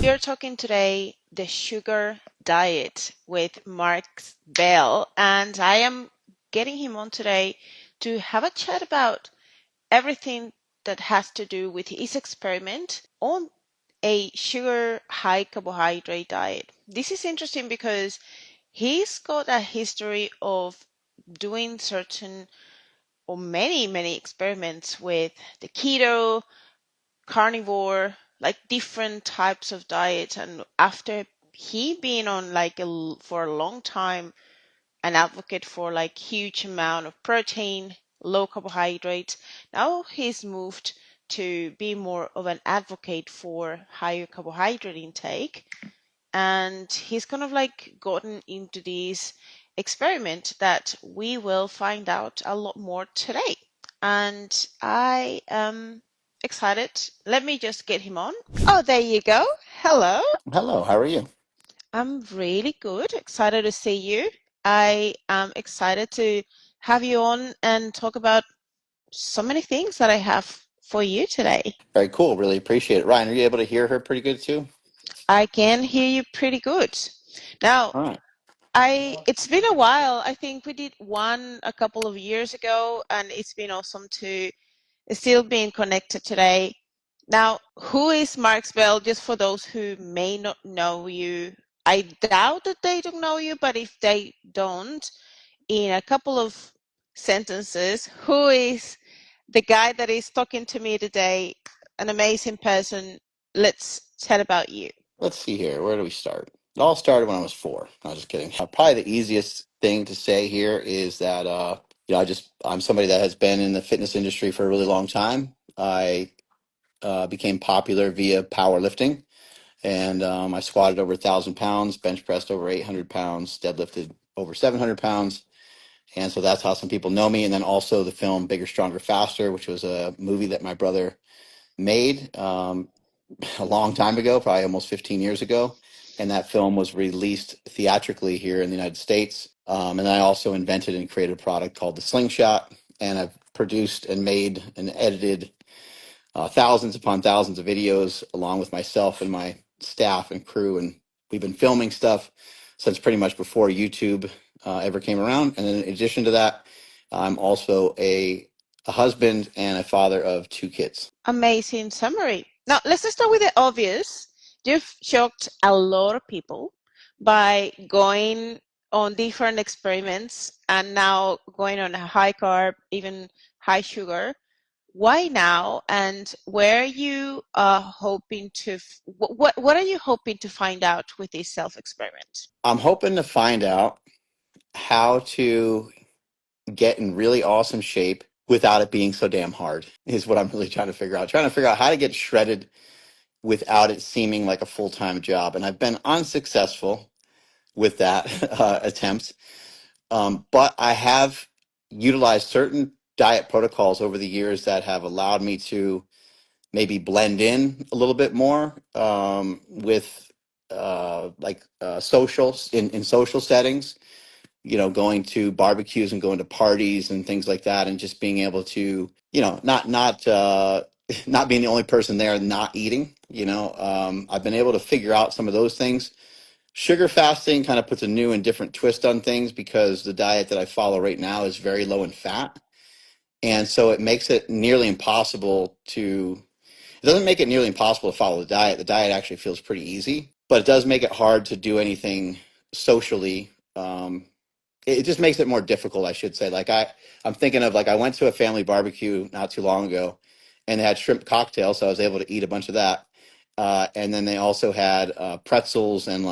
We are talking today the sugar diet with Mark Bell, and I am getting him on today to have a chat about everything that has to do with his experiment on a sugar high carbohydrate diet. This is interesting because he's got a history of doing certain or many experiments with the keto, carnivore, like different types of diets. And after he been on for a long time, an advocate for like huge amount of protein, low carbohydrates, now he's moved to be more of an advocate for higher carbohydrate intake. And he's kind of like gotten into this experiment that we will find out a lot more today. And I am excited. Let me just get him on. Oh, there you go. Hello. Hello, how are you? I'm really good. Excited to see you. I am excited to have you on and talk about so many things that I have for you today. Very cool. Really appreciate it. Ryan, are you able to hear her pretty good too? I can hear you pretty good. Now, All right. it's been a while. I think we did one a couple of years ago, and it's been awesome to still being connected today. Now, who is Mark Bell? Just for those who may not know you, I doubt that they don't know you, but if they don't, in a couple of sentences, who is the guy that is talking to me today? An amazing person. Let's chat about you. Let's see here. Where do we start? It all started when I was 4. No, just kidding. Probably the easiest thing to say here is that I'm somebody that has been in the fitness industry for a really long time. I became popular via powerlifting, and I squatted over 1,000 pounds, bench pressed over 800 pounds, deadlifted over 700 pounds. And so that's how some people know me. And then also the film Bigger, Stronger, Faster, which was a movie that my brother made a long time ago, probably almost 15 years ago. And that film was released theatrically here in the United States. And I also invented and created a product called the Slingshot. And I've produced and made and edited thousands upon thousands of videos along with myself and my staff and crew. And we've been filming stuff since pretty much before YouTube ever came around. And then in addition to that, I'm also a husband and a father of 2 kids. Amazing summary. Now, let's just start with the obvious. You've shocked a lot of people by going on different experiments and now going on a high carb, even high sugar. Why now? And where are you hoping to, what are you hoping to find out with this self-experiment? I'm hoping to find out how to get in really awesome shape without it being so damn hard is what I'm really trying to figure out. Trying to figure out how to get shredded without it seeming like a full-time job. And I've been unsuccessful with that attempt. But I have utilized certain diet protocols over the years that have allowed me to maybe blend in a little bit more with socials in social settings, going to barbecues and going to parties and things like that, and just being able to, not not being the only person there not eating. I've been able to figure out some of those things. Sugar fasting kind of puts a new and different twist on things because the diet that I follow right now is very low in fat. And so it makes it nearly impossible to, it doesn't make it nearly impossible to follow the diet. The diet actually feels pretty easy, but it does make it hard to do anything socially. It just makes it more difficult, I should say. I'm thinking of I went to a family barbecue not too long ago and they had shrimp cocktails. So I was able to eat a bunch of that. And then they also had pretzels and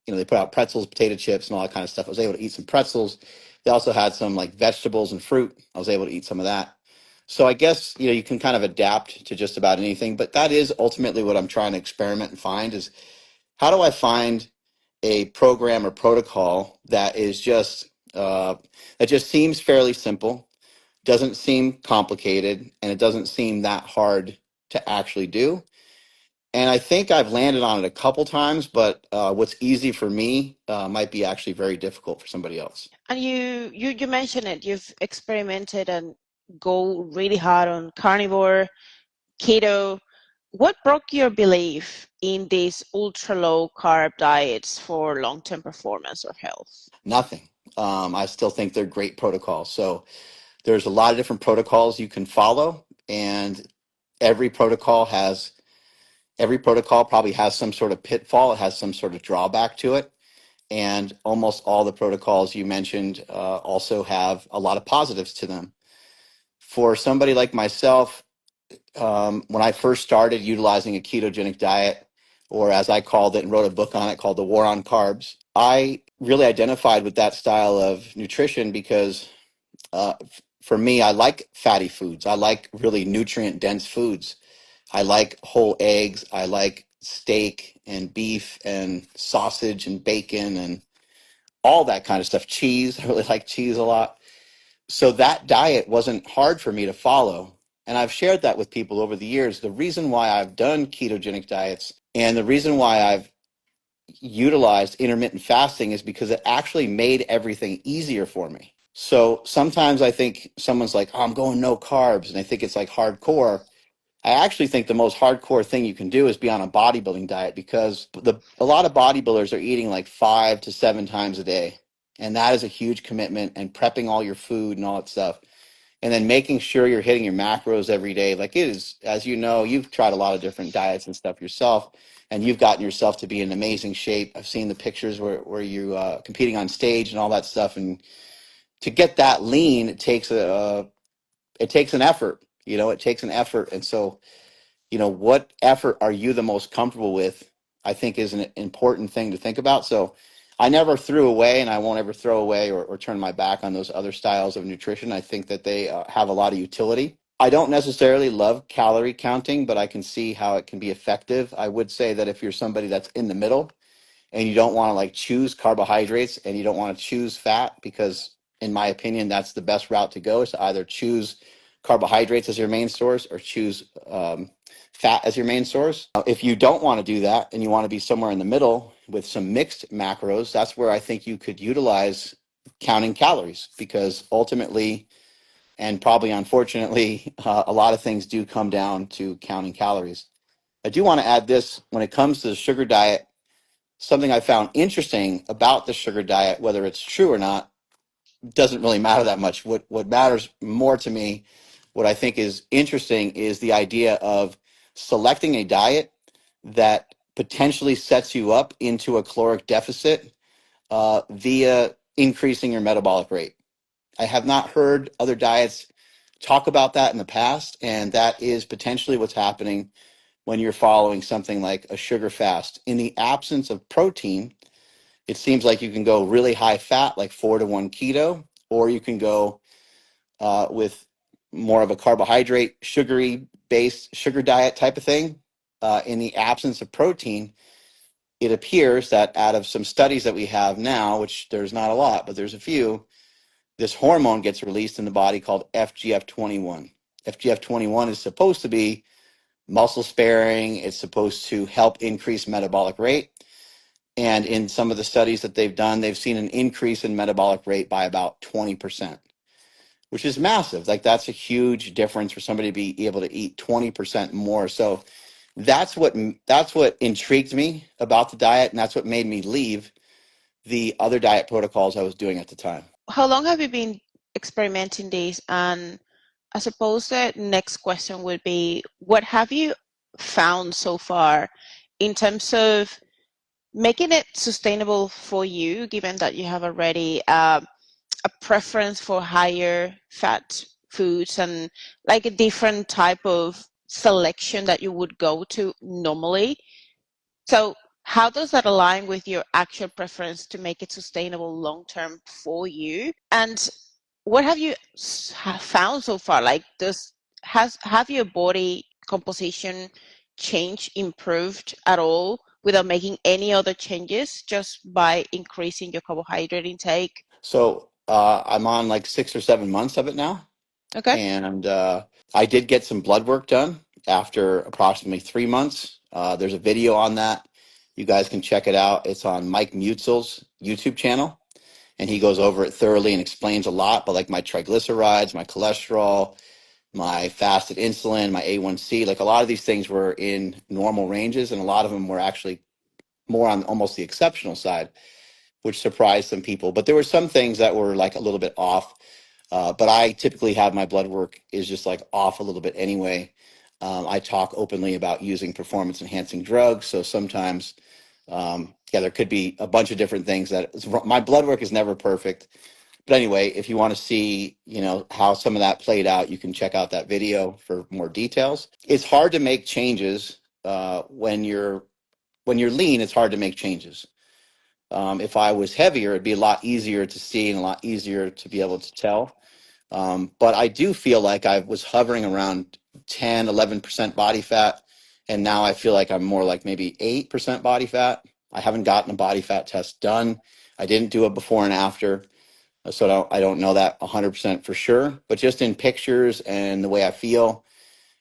they put out pretzels, potato chips, and all that kind of stuff. I was able to eat some pretzels. They also had some vegetables and fruit. I was able to eat some of that. So I guess, you can kind of adapt to just about anything, but that is ultimately what I'm trying to experiment and find is how do I find a program or protocol that is that just seems fairly simple, doesn't seem complicated, and it doesn't seem that hard to actually do. And I think I've landed on it a couple times, but what's easy for me might be actually very difficult for somebody else. And you mentioned it, you've experimented and go really hard on carnivore, keto. What broke your belief in these ultra low carb diets for long-term performance or health? Nothing. I still think they're great protocols. So there's a lot of different protocols you can follow, and every protocol has every protocol probably has some sort of pitfall. It has some sort of drawback to it. And almost all the protocols you mentioned also have a lot of positives to them. For somebody like myself, when I first started utilizing a ketogenic diet, or as I called it and wrote a book on it called The War on Carbs, I really identified with that style of nutrition because for me, I like fatty foods. I like really nutrient dense foods. I like whole eggs. I like steak and beef and sausage and bacon and all that kind of stuff. Cheese. I really like cheese a lot. So that diet wasn't hard for me to follow. And I've shared that with people over the years. The reason why I've done ketogenic diets and the reason why I've utilized intermittent fasting is because it actually made everything easier for me. So sometimes I think someone's like, oh, I'm going no carbs, and I think it's like hardcore. I actually think the most hardcore thing you can do is be on a bodybuilding diet because a lot of bodybuilders are eating like 5 to 7 times a day. And that is a huge commitment, and prepping all your food and all that stuff. And then making sure you're hitting your macros every day. Like it is, as you know, you've tried a lot of different diets and stuff yourself, and you've gotten yourself to be in amazing shape. I've seen the pictures where you competing on stage and all that stuff. And to get that lean, it takes an effort. It takes an effort. And so what effort are you the most comfortable with, I think is an important thing to think about. So I never threw away, and I won't ever throw away or turn my back on those other styles of nutrition. I think that they have a lot of utility. I don't necessarily love calorie counting, but I can see how it can be effective. I would say that if you're somebody that's in the middle and you don't want to like choose carbohydrates and you don't want to choose fat, because in my opinion that's the best route to go, is to either choose carbohydrates as your main source or choose fat as your main source. If you don't want to do that and you want to be somewhere in the middle with some mixed macros, that's where I think you could utilize counting calories, because ultimately, and probably unfortunately, a lot of things do come down to counting calories. I do want to add this: when it comes to the sugar diet, something I found interesting about the sugar diet, whether it's true or not, doesn't really matter that much. What matters more to me, what I think is interesting, is the idea of selecting a diet that potentially sets you up into a caloric deficit via increasing your metabolic rate. I have not heard other diets talk about that in the past, and that is potentially what's happening when you're following something like a sugar fast. In the absence of protein, it seems like you can go really high fat, like 4-to-1 keto, or you can go with more of a carbohydrate, sugary based sugar diet type of thing. In the absence of protein, it appears that out of some studies that we have now, which there's not a lot, but there's a few, this hormone gets released in the body called FGF21. FGF21 is supposed to be muscle sparing, it's supposed to help increase metabolic rate. And in some of the studies that they've done, they've seen an increase in metabolic rate by about 20%, which is massive. Like that's a huge difference for somebody to be able to eat 20% more. So that's what intrigued me about the diet, and that's what made me leave the other diet protocols I was doing at the time. How long have you been experimenting these? And I suppose the next question would be, what have you found so far in terms of making it sustainable for you, given that you have already a preference for higher fat foods and like a different type of selection that you would go to normally? So how does that align with your actual preference to make it sustainable long term for you? And what have you found so far? Like, does has have your body composition changed, improved at all without making any other changes, just by increasing your carbohydrate intake? So I'm on like 6 or 7 months of it now. Okay. And I did get some blood work done after approximately 3 months. There's a video on that. You guys can check it out. It's on Mike Mutzel's YouTube channel, and he goes over it thoroughly and explains a lot. But like my triglycerides, my cholesterol, my fasted insulin, my A1C, like a lot of these things were in normal ranges, and a lot of them were actually more on almost the exceptional side, which surprised some people. But there were some things that were like a little bit off. But I typically have my blood work is just like off a little bit anyway. I talk openly about using performance enhancing drugs. So sometimes, yeah, there could be a bunch of different things my blood work is never perfect. But anyway, if you want to see, how some of that played out, you can check out that video for more details. It's hard to make changes when you're lean. It's hard to make changes. If I was heavier, it'd be a lot easier to see and a lot easier to be able to tell. But I do feel like I was hovering around 10, 11% body fat. And now I feel like I'm more like maybe 8% body fat. I haven't gotten a body fat test done. I didn't do a before and after. So I don't know that 100% for sure. But just in pictures and the way I feel,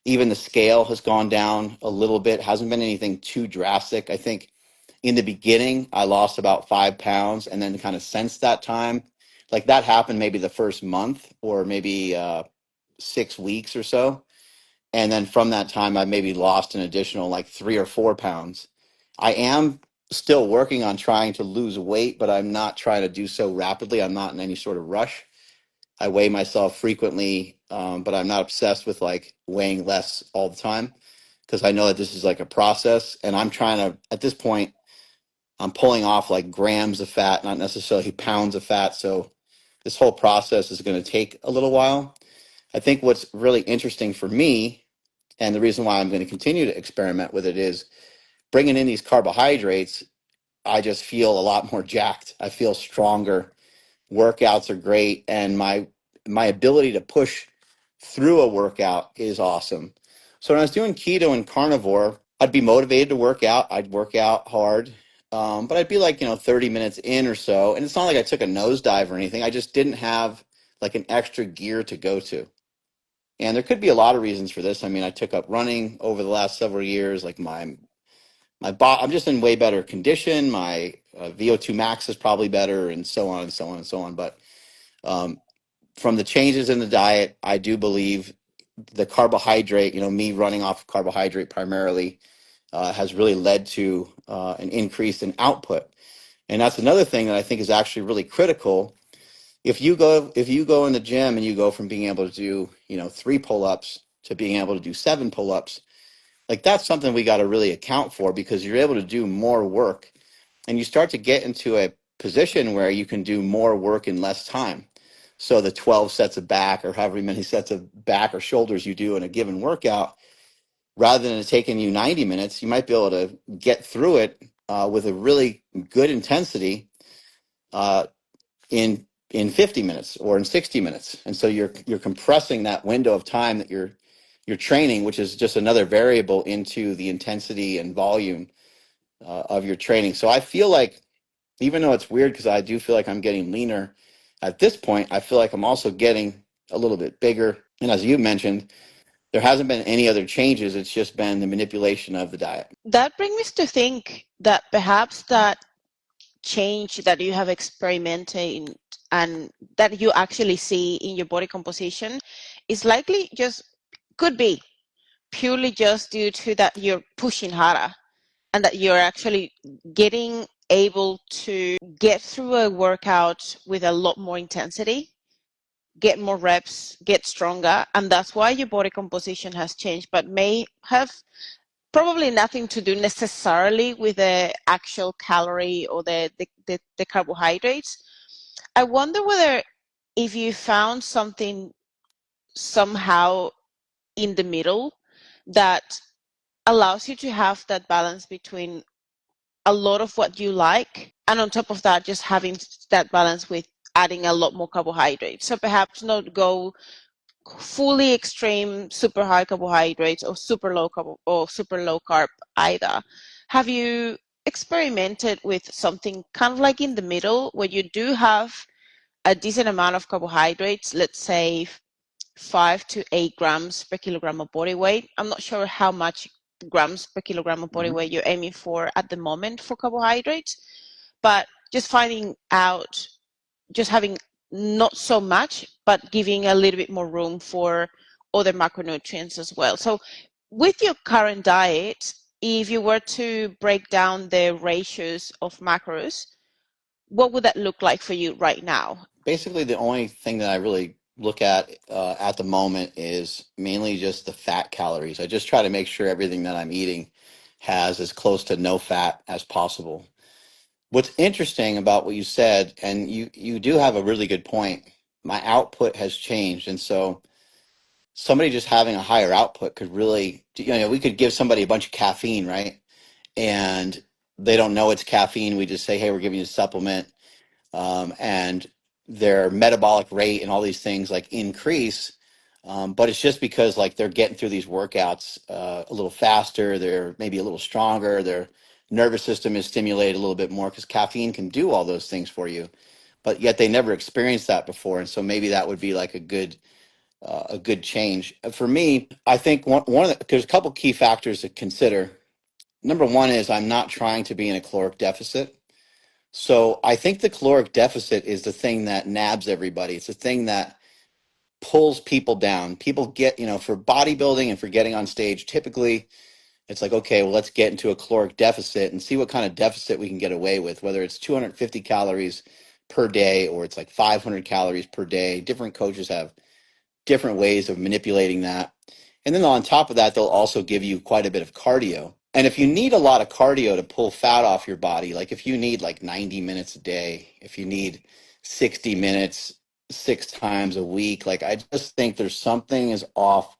even the scale has gone down a little bit. Hasn't been anything too drastic. I think in the beginning, I lost about 5 pounds, and then kind of since that time, like that happened maybe the first month or maybe 6 weeks or so. And then from that time, I maybe lost an additional like 3 or 4 pounds. I am still working on trying to lose weight, but I'm not trying to do so rapidly. I'm not in any sort of rush. I weigh myself frequently, but I'm not obsessed with like weighing less all the time because I know that this is like a process. And I'm trying to, at this point, I'm pulling off like grams of fat, not necessarily pounds of fat. So this whole process is going to take a little while. I think what's really interesting for me, and the reason why I'm going to continue to experiment with it, is bringing in these carbohydrates. I just feel a lot more jacked. I feel stronger. Workouts are great, and my ability to push through a workout is awesome. So when I was doing keto and carnivore, I'd be motivated to work out. I'd work out hard, but I'd be like 30 minutes in or so, and it's not like I took a nosedive or anything. I just didn't have like an extra gear to go to. And there could be a lot of reasons for this. I mean, I took up running over the last several years. Like I'm just in way better condition. My VO2 max is probably better, and so on and so on and so on. But um, from the changes in the diet, I do believe the carbohydrate, me running off carbohydrate primarily, has really led to an increase in output. And that's another thing that I think is actually really critical. If you go in the gym and you go from being able to do 3 pull-ups to being able to do 7 pull-ups, like that's something we got to really account for, because you're able to do more work and you start to get into a position where you can do more work in less time. So the 12 sets of back, or however many sets of back or shoulders you do in a given workout, rather than it taking you 90 minutes, you might be able to get through it with a really good intensity uh, in 50 minutes or in 60 minutes. And so you're compressing that window of time that you're training, which is just another variable into the intensity and volume of your training. So I feel like, even though it's weird because I do feel like I'm getting leaner at this point, I feel like I'm also getting a little bit bigger. And as you mentioned, there hasn't been any other changes. It's just been the manipulation of the diet. That brings me to think that perhaps that change that you have experimented and that you actually see in your body composition is likely just could be purely just due to that you're pushing harder and that you're actually getting able to get through a workout with a lot more intensity, get more reps, get stronger, and that's why your body composition has changed, but may have probably nothing to do necessarily with the actual calorie or the carbohydrates. I wonder whether if you found something somehow in the middle that allows you to have that balance between a lot of what you like, and on top of that, just having that balance with adding a lot more carbohydrates. So perhaps not go fully extreme, super high carbohydrates or super low carb either. Have you experimented with something kind of like in the middle where you do have a decent amount of carbohydrates, let's say 5 to 8 grams per kilogram of body weight? I'm not sure how much grams per kilogram of body Mhm. weight you're aiming for at the moment for carbohydrates, but just finding out, just having not so much, but giving a little bit more room for other macronutrients as well. So with your current diet, if you were to break down the ratios of macros, what would that look like for you right now? Basically, the only thing that I really look at the moment is mainly just the fat calories. I just try to make sure everything that I'm eating has as close to no fat as possible. What's interesting about what you said, and you do have a really good point, my output has changed. And so somebody just having a higher output could really, we could give somebody a bunch of caffeine, right? And they don't know it's caffeine. We just say, hey, we're giving you a supplement. And their metabolic rate and all these things like increase. But it's just because like they're getting through these workouts a little faster. They're maybe a little stronger. Their nervous system is stimulated a little bit more because caffeine can do all those things for you. But yet they never experienced that before, and so maybe that would be like a good change for me. I think one of there's a couple key factors to consider. Number one is I'm not trying to be in a caloric deficit. So I think the caloric deficit is the thing that nabs everybody. It's the thing that pulls people down. People get, for bodybuilding and for getting on stage, typically it's like, okay, well, let's get into a caloric deficit and see what kind of deficit we can get away with, whether it's 250 calories per day or it's like 500 calories per day. Different coaches have different ways of manipulating that. And then on top of that, they'll also give you quite a bit of cardio. And if you need a lot of cardio to pull fat off your body, like if you need like 90 minutes a day, if you need 60 minutes 6 times a week, like I just think there's something is off.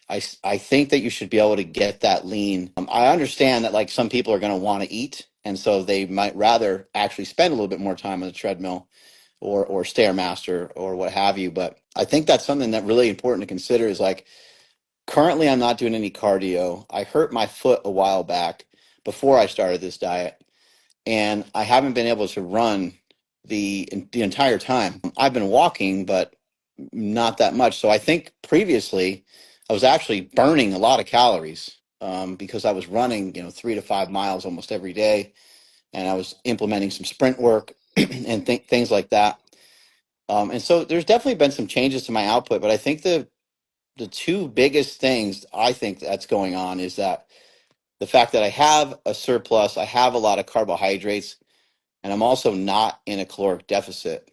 I think that you should be able to get that lean. I understand that like some people are going to want to eat. And so they might rather actually spend a little bit more time on the treadmill or Stairmaster or what have you. But I think that's something that really important to consider is like currently I'm not doing any cardio. I hurt my foot a while back before I started this diet, and I haven't been able to run the entire time. I've been walking, but not that much. So I think previously I was actually burning a lot of calories because I was running, 3 to 5 miles almost every day, and I was implementing some sprint work and things like that. And so there's definitely been some changes to my output, but I think the two biggest things I think that's going on is that the fact that I have a surplus, I have a lot of carbohydrates, and I'm also not in a caloric deficit.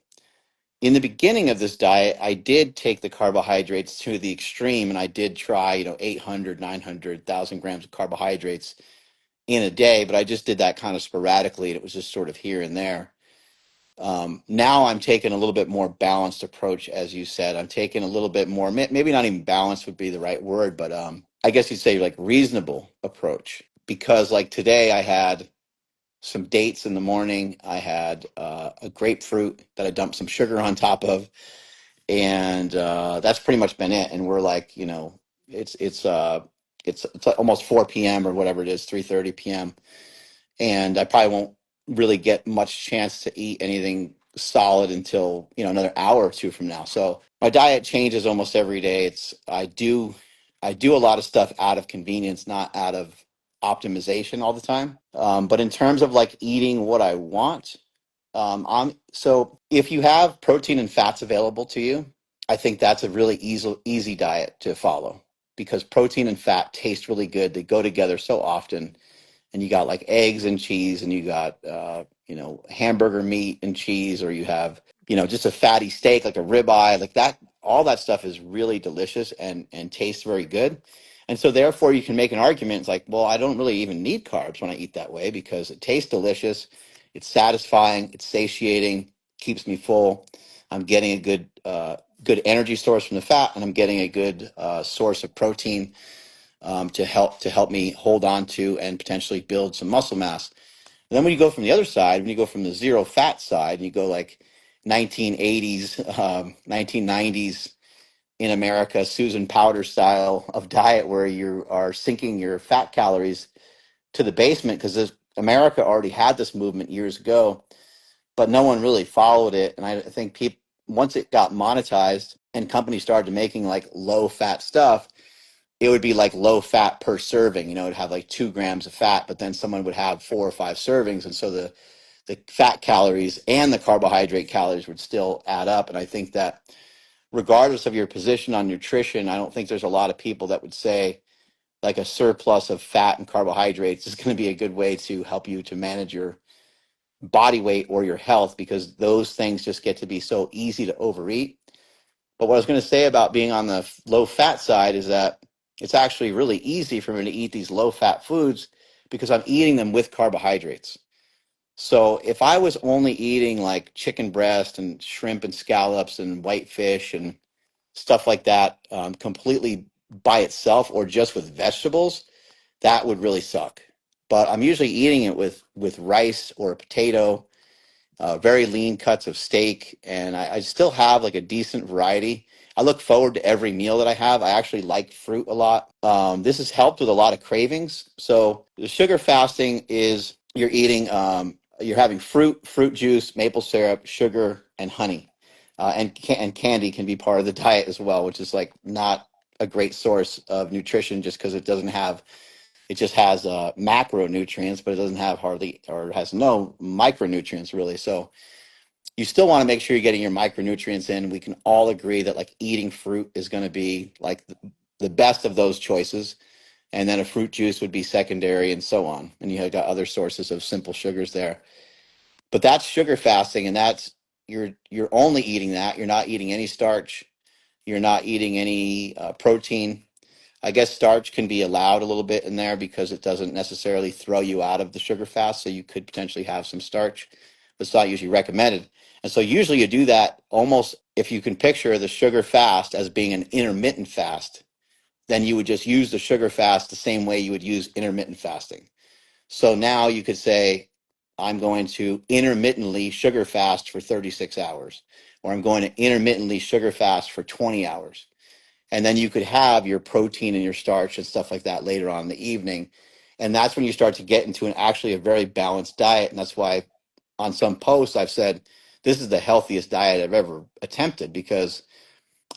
In the beginning of this diet, I did take the carbohydrates to the extreme, and I did try, 800, 900, 1,000 grams of carbohydrates in a day, but I just did that kind of sporadically, and it was just sort of here and there. Now I'm taking a little bit more balanced approach, as you said. I'm taking a little bit more, maybe not even balanced would be the right word, but I guess you'd say like reasonable approach. Because like today I had some dates in the morning. I had a grapefruit that I dumped some sugar on top of, and that's pretty much been it. And we're like, it's it's uh it's like almost 4 p.m. or whatever it is, 3:30 p.m. And I probably won't really get much chance to eat anything solid until another hour or two from now. So my diet changes almost every day. I do a lot of stuff out of convenience, not out of optimization all the time. But in terms of like eating what I want, so if you have protein and fats available to you, I think that's a really easy diet to follow because protein and fat taste really good. They go together so often, and you got like eggs and cheese, and you got hamburger meat and cheese, or you have just a fatty steak like a ribeye, like that. All that stuff is really delicious and tastes very good. And so therefore you can make an argument. It's like, well, I don't really even need carbs when I eat that way because it tastes delicious, it's satisfying, it's satiating, keeps me full. I'm getting a good energy source from the fat, and I'm getting a good source of protein to help me hold on to and potentially build some muscle mass. And then when you go from the other side, when you go from the zero fat side, and you go like 1980s, 1990s in America, Susan Powter style of diet, where you are sinking your fat calories to the basement because America already had this movement years ago, but no one really followed it. And I think people once it got monetized and companies started making like low fat stuff, it would be like low fat per serving. It'd have like 2 grams of fat, but then someone would have 4 or 5 servings. And so the fat calories and the carbohydrate calories would still add up. And I think that regardless of your position on nutrition, I don't think there's a lot of people that would say like a surplus of fat and carbohydrates is going to be a good way to help you to manage your body weight or your health, because those things just get to be so easy to overeat. But what I was going to say about being on the low fat side is that it's actually really easy for me to eat these low fat foods because I'm eating them with carbohydrates. So if I was only eating like chicken breast and shrimp and scallops and white fish and stuff like that, completely by itself or just with vegetables, that would really suck. But I'm usually eating it with rice or a potato, very lean cuts of steak, and I still have like a decent variety. I look forward to every meal that I have. I actually like fruit a lot. This has helped with a lot of cravings. So the sugar fasting is you're having fruit juice, maple syrup, sugar, and honey, and candy can be part of the diet as well, which is like not a great source of nutrition just because it just has macronutrients, but it doesn't have hardly or has no micronutrients really. So you still want to make sure you're getting your micronutrients in. We can all agree that like eating fruit is going to be like the best of those choices. And then a fruit juice would be secondary and so on. And you have got other sources of simple sugars there. But that's sugar fasting, and that's you're only eating that. You're not eating any starch. You're not eating any protein. I guess starch can be allowed a little bit in there because it doesn't necessarily throw you out of the sugar fast. So you could potentially have some starch, but it's not usually recommended. And so usually you do that almost if you can picture the sugar fast as being an intermittent fast, then you would just use the sugar fast the same way you would use intermittent fasting. So now you could say, I'm going to intermittently sugar fast for 36 hours, or I'm going to intermittently sugar fast for 20 hours. And then you could have your protein and your starch and stuff like that later on in the evening. And that's when you start to get into actually a very balanced diet. And that's why on some posts I've said, this is the healthiest diet I've ever attempted, because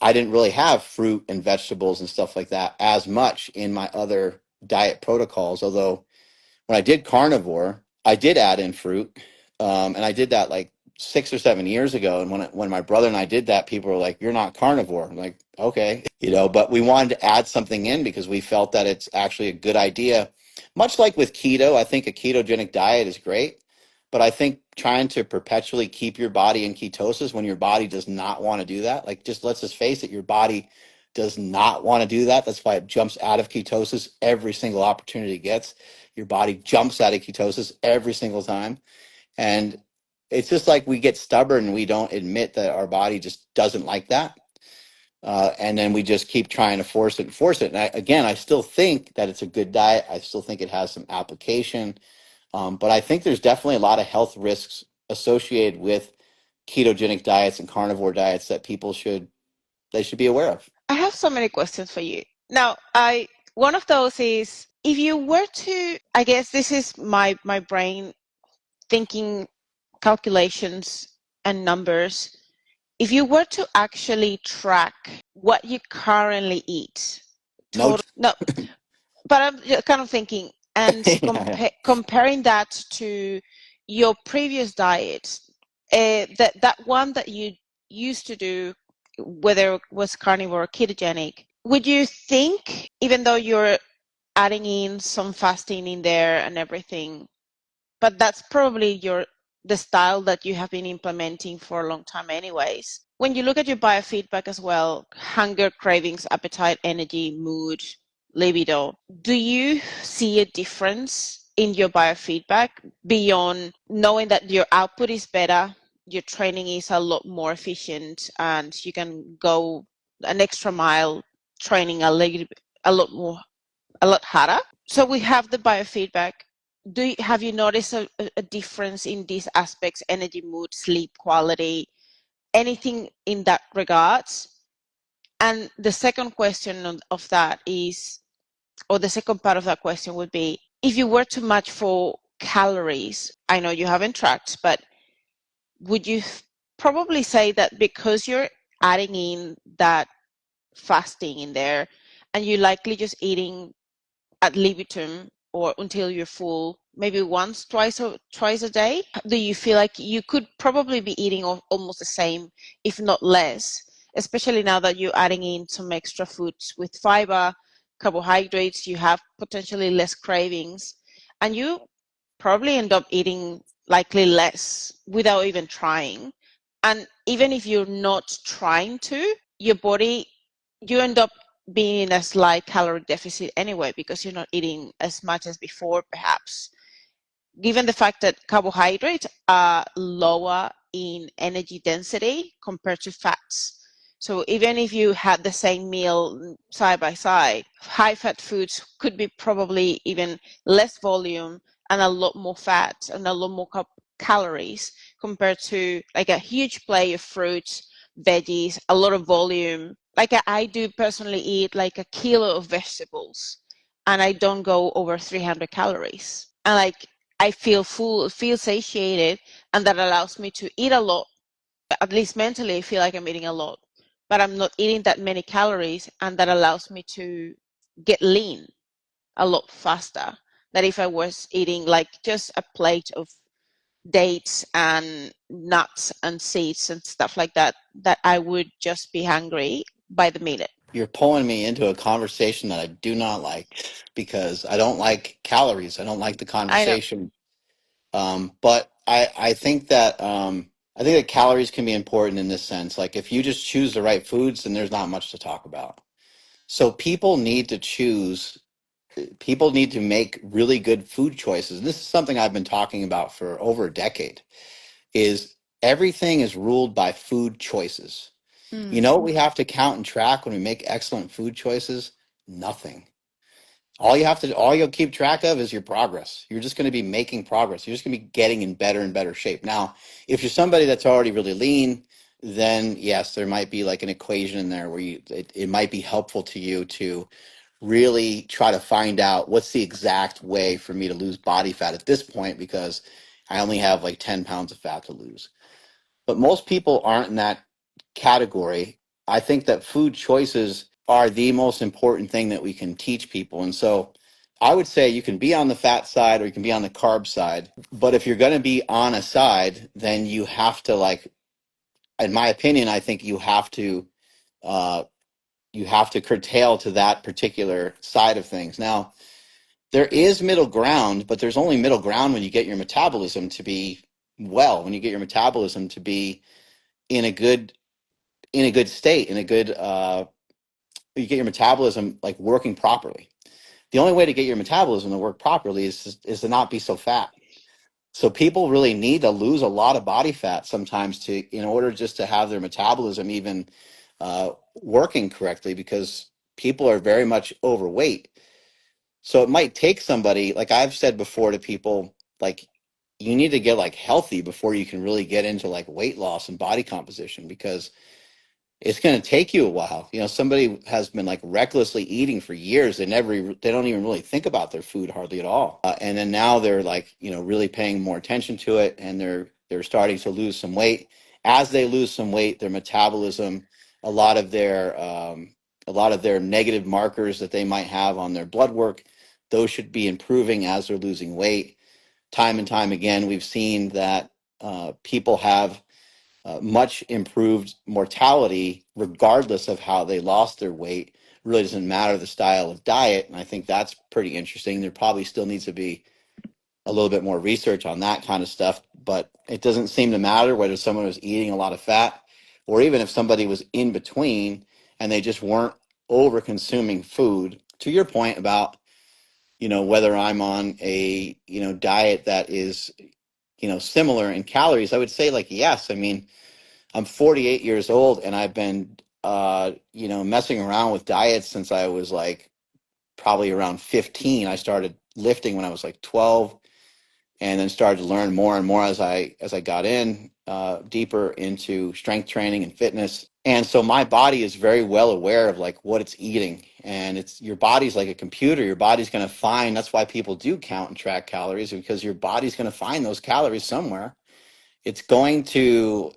I didn't really have fruit and vegetables and stuff like that as much in my other diet protocols. Although when I did carnivore, I did add in fruit, and I did that like 6 or 7 years ago. And when my brother and I did that, people were like, "You're not carnivore." I'm like, okay, But we wanted to add something in because we felt that it's actually a good idea. Much like with keto, I think a ketogenic diet is great, but I think trying to perpetually keep your body in ketosis when your body does not want to do that, like just let's just face it, your body does not want to do that. That's why it jumps out of ketosis every single opportunity it gets. Your body jumps out of ketosis every single time. And it's just like we get stubborn and we don't admit that our body just doesn't like that. And then we just keep trying to force it and force it. And I still think that it's a good diet. I still think it has some application. But I think there's definitely a lot of health risks associated with ketogenic diets and carnivore diets that they should be aware of. I have so many questions for you. Now, I one of those is if you were to, I guess this is my brain thinking calculations and numbers. If you were to actually track what you currently eat, No. no, but I'm just kind of thinking and Yeah. comparing that to your previous diet, that one that you used to do, whether it was carnivore or ketogenic, would you think, even though you're adding in some fasting in there and everything, but that's probably the style that you have been implementing for a long time anyways. When you look at your biofeedback as well, hunger, cravings, appetite, energy, mood, libido, do you see a difference in your biofeedback beyond knowing that your output is better, your training is a lot more efficient, and you can go an extra mile training a lot more, a lot harder? So we have the biofeedback. Have you noticed a difference in these aspects, energy, mood, sleep quality, anything in that regards? And the second question of that is, or the second part of that question would be, if you were to match for calories, I know you haven't tracked, but would you probably say that because you're adding in that fasting in there and you're likely just eating ad libitum or until you're full, maybe once, twice a day? Do you feel like you could probably be eating almost the same, if not less, especially now that you're adding in some extra foods with fiber, carbohydrates, you have potentially less cravings, and you probably end up eating likely less without even trying. And even if you're not trying to, your body, you end up being in a slight calorie deficit anyway because you're not eating as much as before, perhaps, given the fact that carbohydrates are lower in energy density compared to fats. So even if you had the same meal side by side, high fat foods could be probably even less volume and a lot more fat and a lot more calories compared to like a huge plate of fruits, veggies, a lot of volume. Like I do personally eat like a kilo of vegetables and I don't go over 300 calories. And like I feel full, feel satiated, and that allows me to eat a lot. At least mentally, I feel like I'm eating a lot, but I'm not eating that many calories, and that allows me to get lean a lot faster than if I was eating like just a plate of dates and nuts and seeds and stuff like that, that I would just be hungry by the minute. You're pulling me into a conversation that I do not like because I don't like calories. I don't like the I know. conversation. But I think that calories can be important in this sense. Like if you just choose the right foods, then there's not much to talk about. So people need to make really good food choices. And this is something I've been talking about for over a decade, is everything is ruled by food choices. You Mm. know what we have to count and track when we make excellent food choices? Nothing. All you'll keep track of is your progress. You're just going to be making progress. You're just going to be getting in better and better shape. Now, if you're somebody that's already really lean, then yes, there might be like an equation in there where it might be helpful to you to really try to find out what's the exact way for me to lose body fat at this point because I only have like 10 pounds of fat to lose. But most people aren't in that category. I think that food choices are the most important thing that we can teach people. And so I would say you can be on the fat side or you can be on the carb side. But if you're going to be on a side, then you have to like, in my opinion, I think uh, you have to curtail to that particular side of things. Now, there is middle ground, but there's only middle ground when you get your metabolism to be well, when you get your metabolism to be in a good state, in a good you get your metabolism like working properly. The only way to get your metabolism to work properly is to not be so fat. So people really need to lose a lot of body fat sometimes to in order just to have their metabolism even working correctly because people are very much overweight. So it might take somebody, like I've said before to people, like you need to get like healthy before you can really get into like weight loss and body composition because it's going to take you a while. You know, somebody has been like recklessly eating for years. They don't even really think about their food hardly at all. And then now they're like, you know, really paying more attention to it and they're starting to lose some weight. As they lose some weight, their metabolism, a lot of their, a lot of their negative markers that they might have on their blood work, those should be improving as they're losing weight. Time and time again, we've seen that people have much improved mortality regardless of how they lost their weight. Really doesn't matter the style of diet. And I think that's pretty interesting. There probably still needs to be a little bit more research on that kind of stuff, but it doesn't seem to matter whether someone was eating a lot of fat or even if somebody was in between and they just weren't over consuming food. To your point about, you know, whether I'm on a, you know, diet that is, you know, similar in calories, I would say like, yes. I mean, I'm 48 years old and I've been, you know, messing around with diets since I was like probably around 15. I started lifting when I was like 12 and then started to learn more and more as I got in deeper into strength training and fitness. And so my body is very well aware of like what it's eating. And it's your body's like a computer. Your body's going to find, that's why people do count and track calories because your body's going to find those calories somewhere. It's going to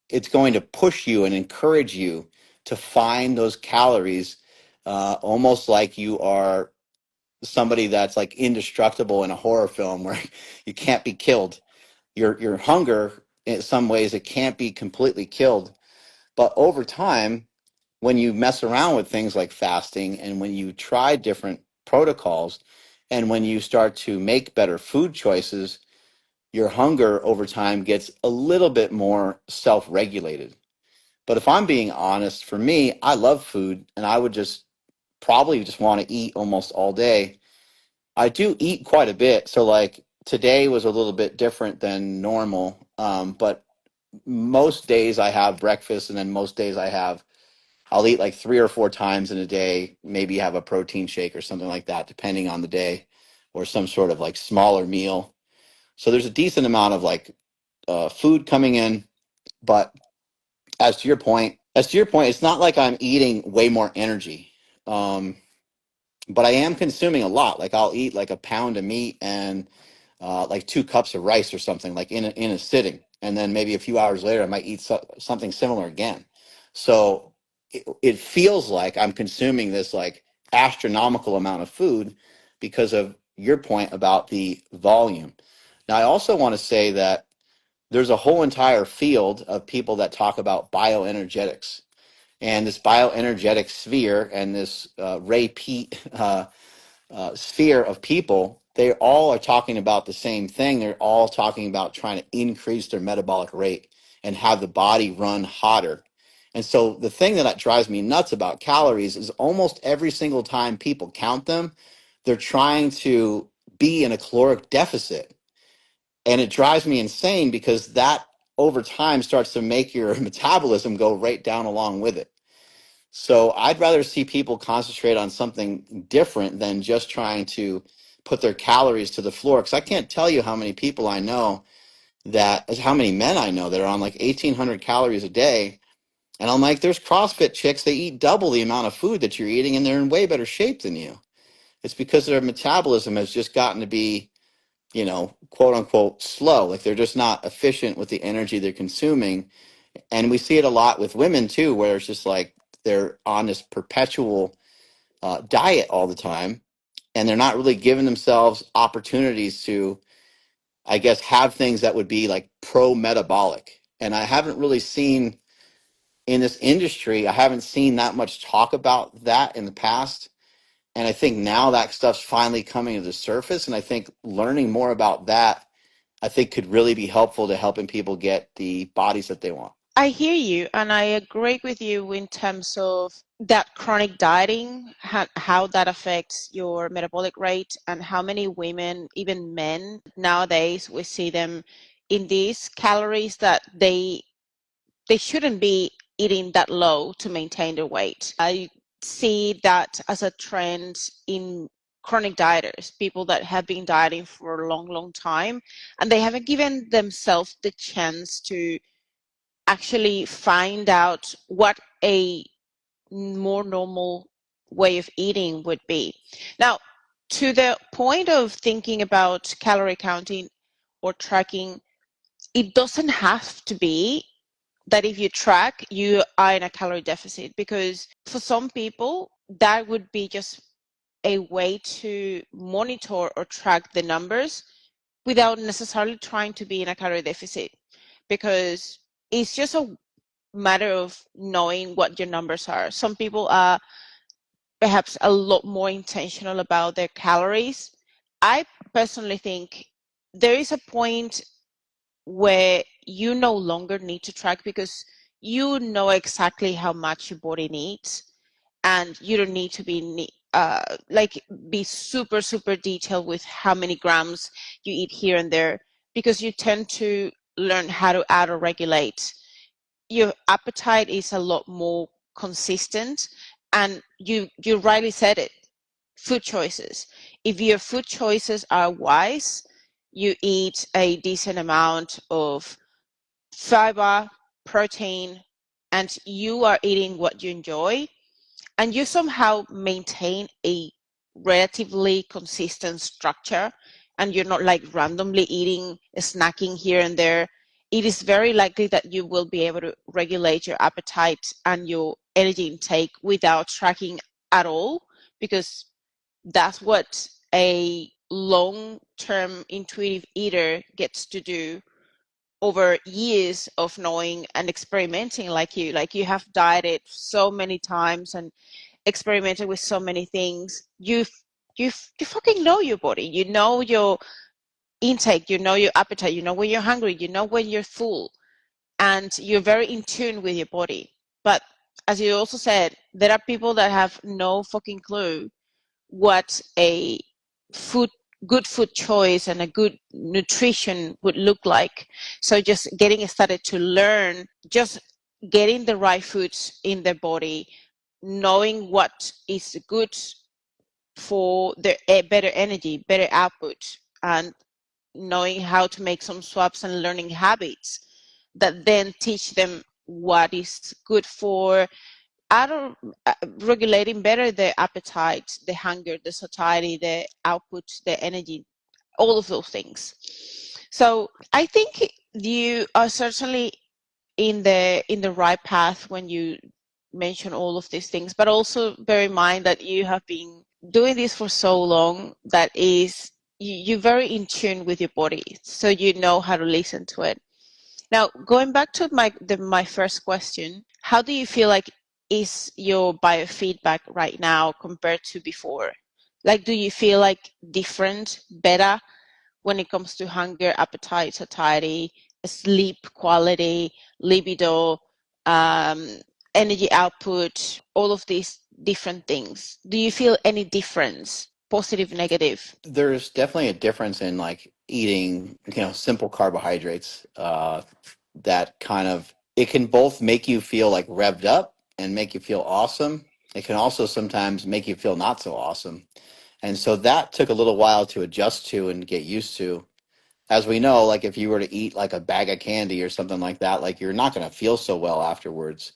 it's going to push you and encourage you to find those calories almost like you are somebody that's like indestructible in a horror film where you can't be killed. Your hunger in some ways it can't be completely killed, But over time, when you mess around with things like fasting and when you try different protocols and when you start to make better food choices, your hunger over time gets a little bit more self regulated. But if I'm being honest, for me, I love food and I would just probably just want to eat almost all day. I do eat quite a bit. So, like, today was a little bit different than normal. But most days I have breakfast, and then most days I'll eat like 3 or 4 times in a day, maybe have a protein shake or something like that, depending on the day, or some sort of like smaller meal. So there's a decent amount of like food coming in. But as to your point, it's not like I'm eating way more energy. Um, but I am consuming a lot. Like I'll eat like a pound of meat and like 2 cups of rice or something, like in a sitting, and then maybe a few hours later, I might eat something similar again. So it feels like I'm consuming this like astronomical amount of food because of your point about the volume. Now, I also want to say that there's a whole entire field of people that talk about bioenergetics and this bioenergetic sphere and this Ray Peat sphere of people. They all are talking about the same thing. They're all talking about trying to increase their metabolic rate and have the body run hotter. And so the thing that drives me nuts about calories is almost every single time people count them, they're trying to be in a caloric deficit. And it drives me insane because that over time starts to make your metabolism go right down along with it. So I'd rather see people concentrate on something different than just trying to put their calories to the floor. Because I can't tell you how many people I know how many men I know that are on like 1,800 calories a day. And I'm like, there's CrossFit chicks, they eat double the amount of food that you're eating and they're in way better shape than you. It's because their metabolism has just gotten to be, quote unquote, slow. Like they're just not efficient with the energy they're consuming. And we see it a lot with women too, where it's just like they're on this perpetual diet all the time, and they're not really giving themselves opportunities to, I guess, have things that would be like pro metabolic. And I haven't really seen in this industry, I haven't seen that much talk about that in the past. And I think now that stuff's finally coming to the surface. And I think learning more about that, I think could really be helpful to helping people get the bodies that they want. I hear you, and I agree with you in terms of that chronic dieting, how that affects your metabolic rate, and how many women, even men, nowadays we see them in these calories that they shouldn't be eating that low to maintain their weight. I see that as a trend in chronic dieters, people that have been dieting for a long, long time, and they haven't given themselves the chance to actually find out what a more normal way of eating would be. Now, to the point of thinking about calorie counting or tracking, it doesn't have to be that if you track, you are in a calorie deficit, because for some people, that would be just a way to monitor or track the numbers without necessarily trying to be in a calorie deficit, because it's just a matter of knowing what your numbers are. Some people are perhaps a lot more intentional about their calories. I personally think there is a point where you no longer need to track, because you know exactly how much your body needs, and you don't need to like be super super detailed with how many grams you eat here and there, because you tend to learn how to auto regulate. Your appetite is a lot more consistent, and you rightly said it. Food choices, if your food choices are wise, you eat a decent amount of fiber, protein, and you are eating what you enjoy, and you somehow maintain a relatively consistent structure, and you're not like randomly eating, snacking here and there, it is very likely that you will be able to regulate your appetite and your energy intake without tracking at all, because that's what a long term intuitive eater gets to do over years of knowing and experimenting like you have dieted so many times and experimented with so many things. You fucking know your body. You know your intake, you know your appetite, you know when you're hungry, you know when you're full, and you're very in tune with your body. But as you also said, there are people that have no fucking clue what a food good food choice and a good nutrition would look like. So just getting started to learn, just getting the right foods in their body, knowing what is good for their better energy, better output, and knowing how to make some swaps and learning habits that then teach them what is good for out regulating better their appetite, the hunger, the satiety, the output, the energy, all of those things. So I think you are certainly in the right path when you mention all of these things, but also bear in mind that you have been doing this for so long that is you're very in tune with your body, so you know how to listen to it. Now, going back to my first question, how do you feel like is your biofeedback right now compared to before? Like, do you feel like different, better when it comes to hunger, appetite, satiety, sleep quality, libido, um, energy output, all of these different things? Do you feel any difference, positive, negative? There's definitely a difference in like eating, simple carbohydrates. That kind of it can both make you feel like revved up and make you feel awesome. It can also sometimes make you feel not so awesome. And so that took a little while to adjust to and get used to. As we know, like if you were to eat like a bag of candy or something like that, like you're not going to feel so well afterwards.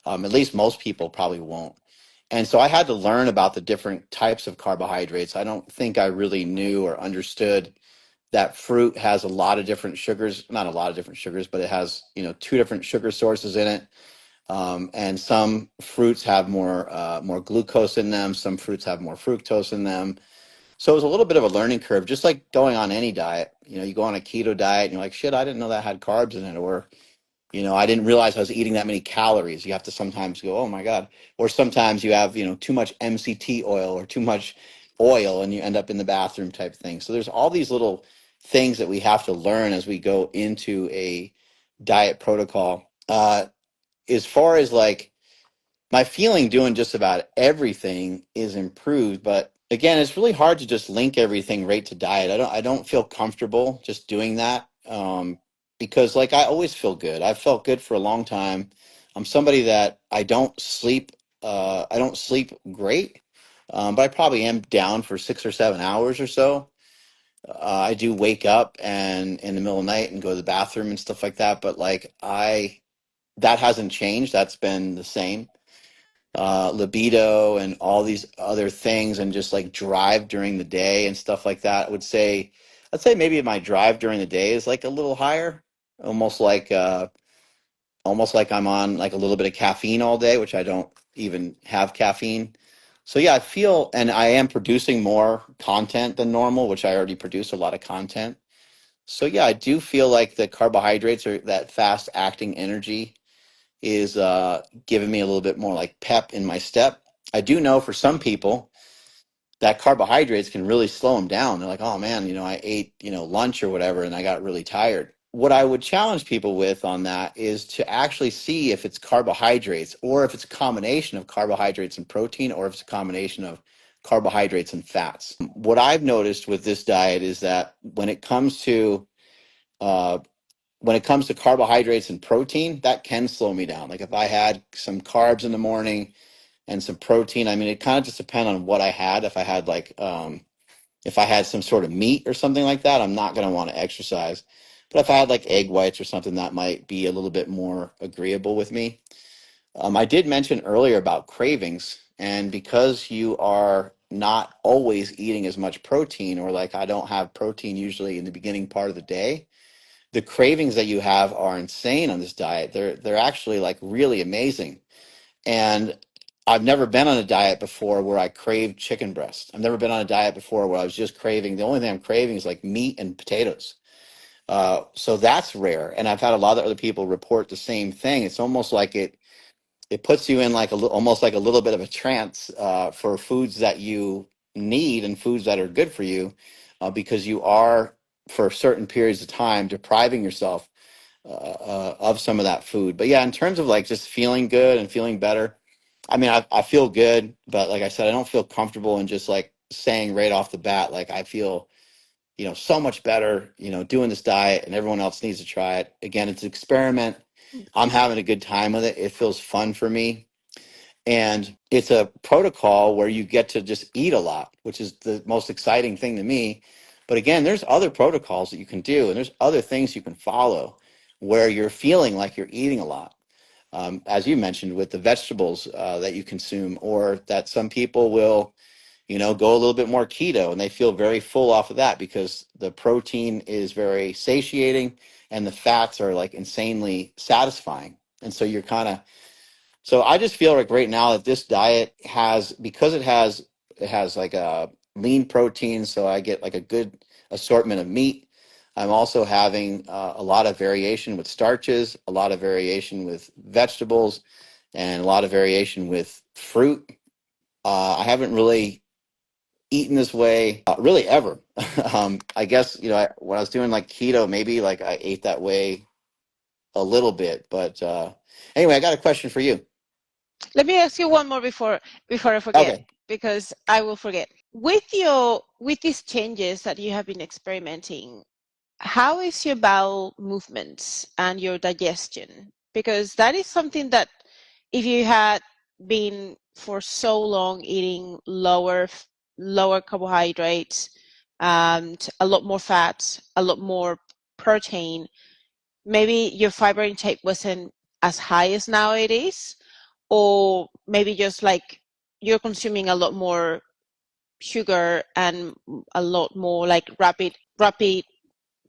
At least most people probably won't. And so I had to learn about the different types of carbohydrates. I don't think I really knew or understood that fruit has a lot of different sugars, not a lot of different sugars, but it has, two different sugar sources in it. And some fruits have more glucose in them. Some fruits have more fructose in them. So it was a little bit of a learning curve, just like going on any diet. You go on a keto diet and you're like, shit, I didn't know that had carbs in it. Or, I didn't realize I was eating that many calories. You have to sometimes go, oh my God. Or sometimes you have, too much MCT oil or too much oil and you end up in the bathroom type thing. So there's all these little things that we have to learn as we go into a diet protocol. As far as like my feeling doing just about everything is improved, but again, it's really hard to just link everything right to diet. I don't feel comfortable just doing that, because like I always feel good. I've felt good for a long time. I'm somebody that I don't sleep great, but I probably am down for 6 or 7 hours or so. I do wake up and in the middle of the night and go to the bathroom and stuff like that, but like I that hasn't changed. That's been the same. Libido and all these other things and just like drive during the day and stuff like that. I'd say maybe my drive during the day is like a little higher, almost like uh, almost like I'm on like a little bit of caffeine all day, which I don't even have caffeine. So yeah, I feel, and I am producing more content than normal, which I already produce a lot of content. So yeah, I do feel like the carbohydrates or that fast acting energy is giving me a little bit more like pep in my step. I do know for some people that carbohydrates can really slow them down. They're like, oh man, I ate, lunch or whatever, and I got really tired. What I would challenge people with on that is to actually see if it's carbohydrates or if it's a combination of carbohydrates and protein or if it's a combination of carbohydrates and fats. What I've noticed with this diet is that uh, when it comes to carbohydrates and protein, that can slow me down. Like if I had some carbs in the morning and some protein, I mean, it kind of just depends on what I had. If I had some sort of meat or something like that, I'm not going to want to exercise. But if I had like egg whites or something, that might be a little bit more agreeable with me. I did mention earlier about cravings, and because you are not always eating as much protein, or like I don't have protein usually in the beginning part of the day, the cravings that you have are insane on this diet. They're actually like really amazing. And I've never been on a diet before where I craved chicken breast. I've never been on a diet before where I was just craving. The only thing I'm craving is like meat and potatoes. So that's rare. And I've had a lot of other people report the same thing. It's almost like it puts you in like almost like a little bit of a trance for foods that you need and foods that are good for you, because you are for certain periods of time depriving yourself of some of that food. But yeah, in terms of like just feeling good and feeling better, I mean, I feel good, but like I said, I don't feel comfortable in just like saying right off the bat, like I feel, so much better, doing this diet, and everyone else needs to try it. Again, it's an experiment. I'm having a good time with it. It feels fun for me. And it's a protocol where you get to just eat a lot, which is the most exciting thing to me. But again, there's other protocols that you can do, and there's other things you can follow where you're feeling like you're eating a lot. As you mentioned, with the vegetables that you consume, or that some people will, go a little bit more keto and they feel very full off of that because the protein is very satiating and the fats are like insanely satisfying. And so you're kind of, so I just feel like right now that this diet has, because it has like a lean protein, so I get like a good assortment of meat. I'm also having a lot of variation with starches, a lot of variation with vegetables, and a lot of variation with fruit. I haven't really eaten this way really ever. I guess, when I was doing like keto, maybe like I ate that way a little bit. But anyway, I got a question for you. Let me ask you one more before I forget, Okay. because I will forget. With these changes that you have been experimenting, how is your bowel movements and your digestion? Because that is something that if you had been for so long eating lower carbohydrates and a lot more fats, a lot more protein, maybe your fiber intake wasn't as high as now it is, or maybe just like you're consuming a lot more sugar and a lot more like rapid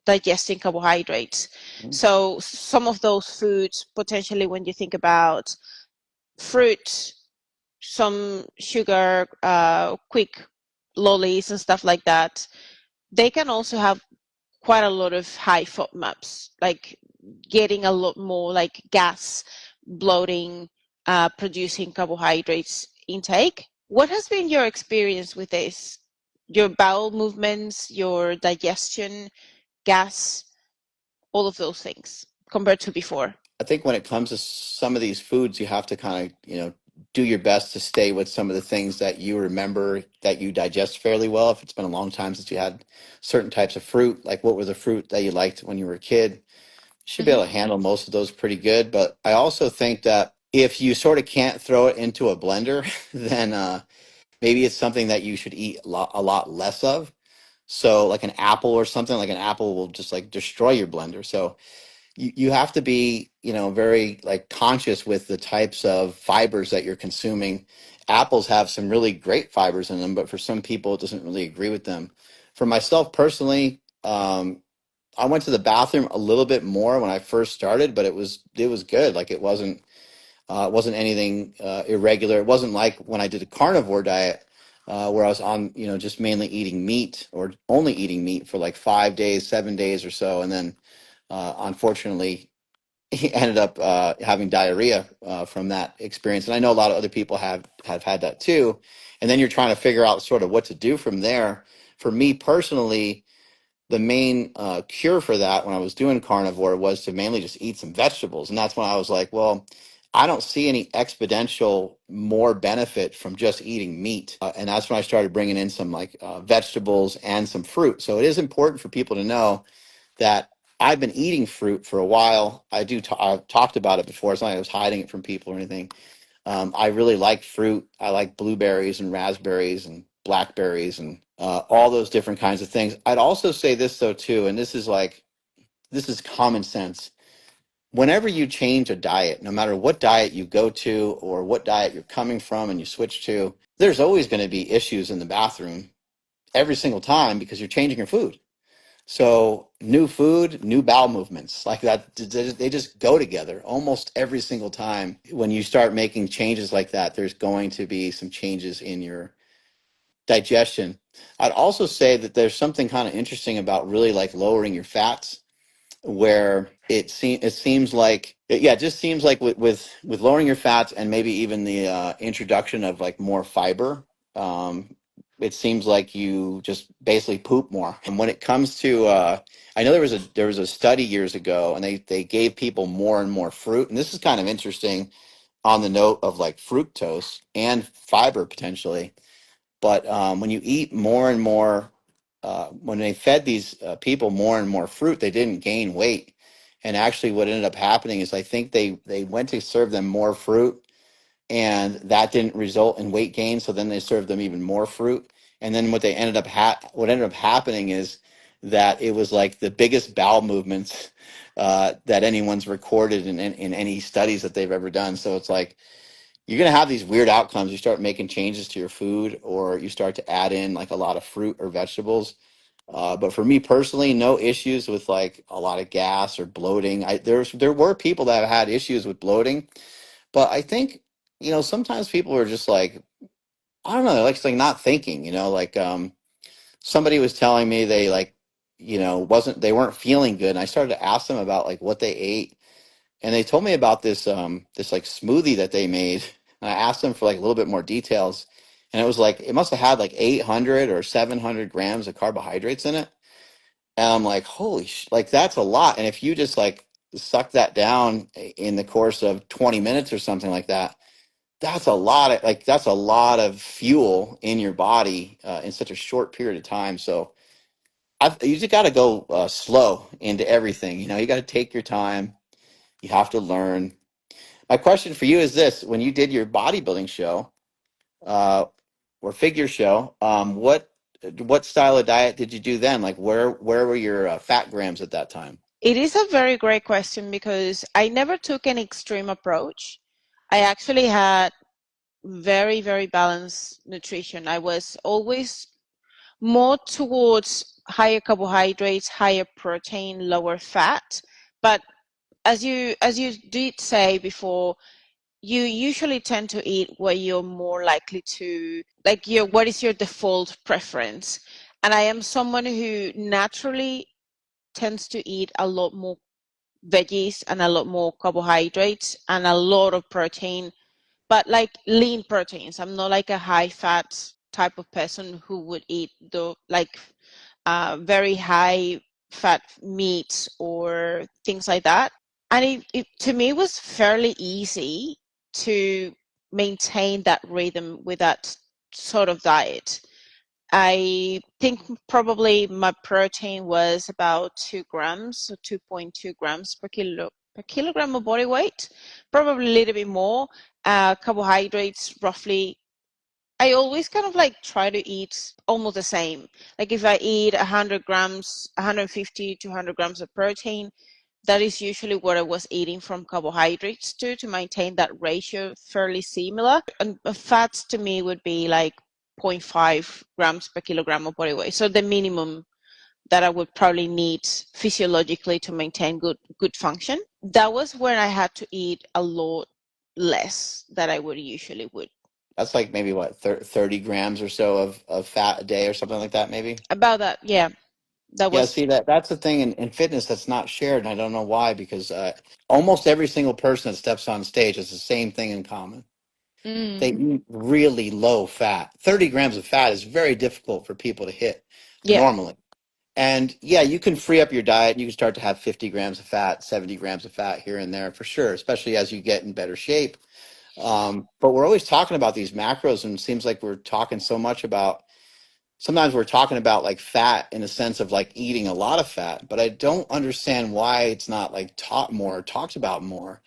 digesting carbohydrates. So some of those foods, potentially when you think about fruit, some sugar, quick lollies and stuff like that, they can also have quite a lot of high FODMAPs, like getting a lot more like gas, bloating, producing carbohydrates intake. What has been your experience with this? Your bowel movements, your digestion, gas, all of those things compared to before? I think when it comes to some of these foods, you have to kind of, do your best to stay with some of the things that you remember that you digest fairly well. If it's been a long time since you had certain types of fruit, like what was the fruit that you liked when you were a kid, you should be Hmm. able to handle most of those pretty good. But I also think that if you sort of can't throw it into a blender, then maybe it's something that you should eat a lot less of. So like an apple or something, like an apple will just like destroy your blender. So you have to be, very like conscious with the types of fibers that you're consuming. Apples have some really great fibers in them, but for some people it doesn't really agree with them. For myself personally, I went to the bathroom a little bit more when I first started, but it was good. Like it wasn't anything irregular. It wasn't like when I did a carnivore diet, where I was on, just mainly eating meat or only eating meat for like 5 days, 7 days or so, and then unfortunately he ended up having diarrhea from that experience. And I know a lot of other people have had that too. And then you're trying to figure out sort of what to do from there. For me personally, the main cure for that when I was doing carnivore was to mainly just eat some vegetables. And that's when I was like, well, I don't see any exponential more benefit from just eating meat. And that's when I started bringing in some like vegetables and some fruit. So it is important for people to know that I've been eating fruit for a while. I've talked about it before. It's not like I was hiding it from people or anything. I really like fruit. I like blueberries and raspberries and blackberries and all those different kinds of things. I'd also say this though too, and this is common sense. Whenever you change a diet, no matter what diet you go to or what diet you're coming from and you switch to, there's always going to be issues in the bathroom every single time because you're changing your food. So new food, new bowel movements like that, they just go together almost every single time. When you start making changes like that, there's going to be some changes in your digestion. I'd also say that there's something kind of interesting about really like lowering your fats. where it seems like it just seems like with lowering your fats and maybe even the introduction of like more fiber, um, it seems like you just basically poop more. And when it comes to I know there was a study years ago, and they gave people more and more fruit, and this is kind of interesting on the note of like fructose and fiber potentially. But when you eat more and more, when they fed these people more and more fruit, they didn't gain weight. And actually, what ended up happening is I think they went to serve them more fruit, and that didn't result in weight gain. So then they served them even more fruit. And then what ended up happening is that it was like the biggest bowel movements that anyone's recorded in any studies that they've ever done. So it's like you're going to have these weird outcomes. You start making changes to your food, or you start to add in like a lot of fruit or vegetables. But for me personally, no issues with like a lot of gas or bloating. There were people that have had issues with bloating, but I think sometimes people are just like, I don't know, they're like, it's like not thinking. Like somebody was telling me they like wasn't they weren't feeling good, and I started to ask them about like what they ate, and they told me about this like smoothie that they made, and I asked them for like a little bit more details, and it was like it must have had like 800 or 700 grams of carbohydrates in it, and I'm like, like that's a lot. And if you just like suck that down in the course of 20 minutes or something like that, that's a lot of fuel in your body in such a short period of time. So you just got to go slow into everything. You got to take your time. You have to learn. My question for you is this: when you did your bodybuilding show uh, or figure show, what style of diet did you do then? Like where were your fat grams at that time? It is a very great question because I never took an extreme approach. I actually had very, very balanced nutrition. I was always more towards higher carbohydrates, higher protein, lower fat. But as you did say before, you usually tend to eat what you're more likely to like your what is your default preference. And I am someone who naturally tends to eat a lot more veggies and a lot more carbohydrates and a lot of protein, but like lean proteins. I'm not like a high fat type of person who would eat the like very high fat meats or things like that. And it to me was fairly easy to maintain that rhythm with that sort of diet. I think probably my protein was about 2 grams, so 2.2 grams per kilogram of body weight, probably a little bit more. Carbohydrates roughly. I always kind of like try to eat almost the same. Like if I eat 100 grams, 150 to 100 grams of protein, that is usually what I was eating from carbohydrates to maintain that ratio fairly similar. And fats to me would be like zero point 0.5 grams per kilogram of body weight. So the minimum that I would probably need physiologically to maintain good function. That was when I had to eat a lot less than I would usually would. That's like maybe what 30 grams or so of fat a day or something like that, maybe. About that, yeah, that Yeah, was. see that's the thing in fitness that's not shared, and I don't know why, because almost every single person that steps on stage has the same thing in common. They Mm, eat really low fat. 30 grams of fat is very difficult for people to hit yeah, normally. And yeah, you can free up your diet and you can start to have 50 grams of fat, 70 grams of fat here and there for sure, especially as you get in better shape. But we're always talking about these macros, and it seems like we're talking so much about sometimes we're talking about like fat in a sense of like eating a lot of fat, but I don't understand why it's not like taught more, talked about more,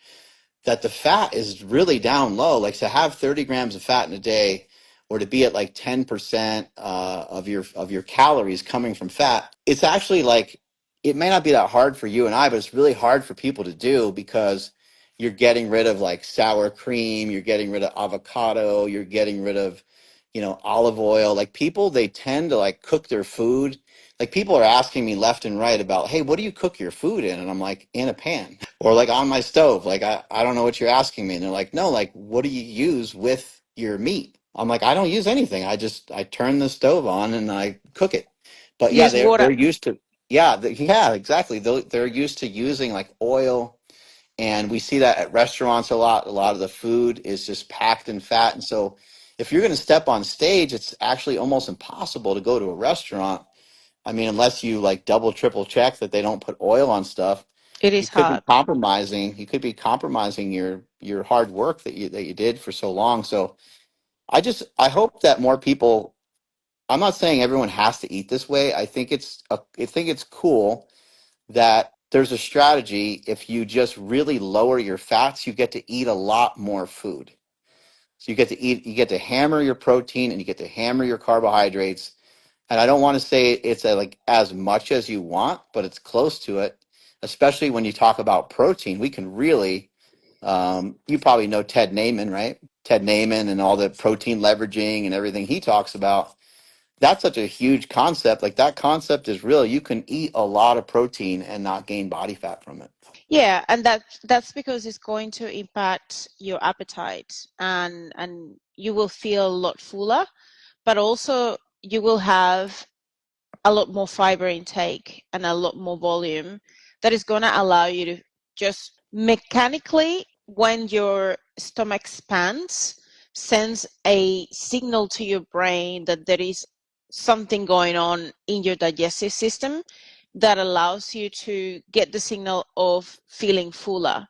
that the fat is really down low. Like to have 30 grams of fat in a day, or to be at like 10% of your calories coming from fat, it's actually like it may not be that hard for you and I, but it's really hard for people to do because you're getting rid of like sour cream, you're getting rid of avocado, you're getting rid of olive oil. Like people, they tend to like cook their food. Like people are asking me left and right about, hey, what do you cook your food in? And I'm like, in a pan or like on my stove. Like, I don't know what you're asking me. And they're like, no, like, what do you use with your meat? I'm like, I don't use anything. I turn the stove on and I cook it. But yeah, use they're water. used to. Yeah, yeah, exactly. They're used to using like oil, and we see that at restaurants a lot. A lot of the food is just packed in fat, and so if you're going to step on stage, it's actually almost impossible to go to a restaurant. I mean, unless you like double, triple check that they don't put oil on stuff, It you is could be hard. compromising. You could be compromising your hard work that you did for so long. So I hope that more people. I'm not saying everyone has to eat this way. I think it's cool that there's a strategy. If you just really lower your fats, you get to eat a lot more food. So you get to hammer your protein and you get to hammer your carbohydrates. And I don't want to say it's like as much as you want, but it's close to it. Especially when you talk about protein, we can really, you probably know Ted Naiman, right? Ted Naiman and all the protein leveraging and everything he talks about. That's such a huge concept. Like that concept is real. You can eat a lot of protein and not gain body fat from it. Yeah, and that's because it's going to impact your appetite, and you will feel a lot fuller, but also you will have a lot more fiber intake and a lot more volume that is going to allow you to just mechanically, when your stomach expands, sends a signal to your brain that there is something going on in your digestive system that allows you to get the signal of feeling fuller.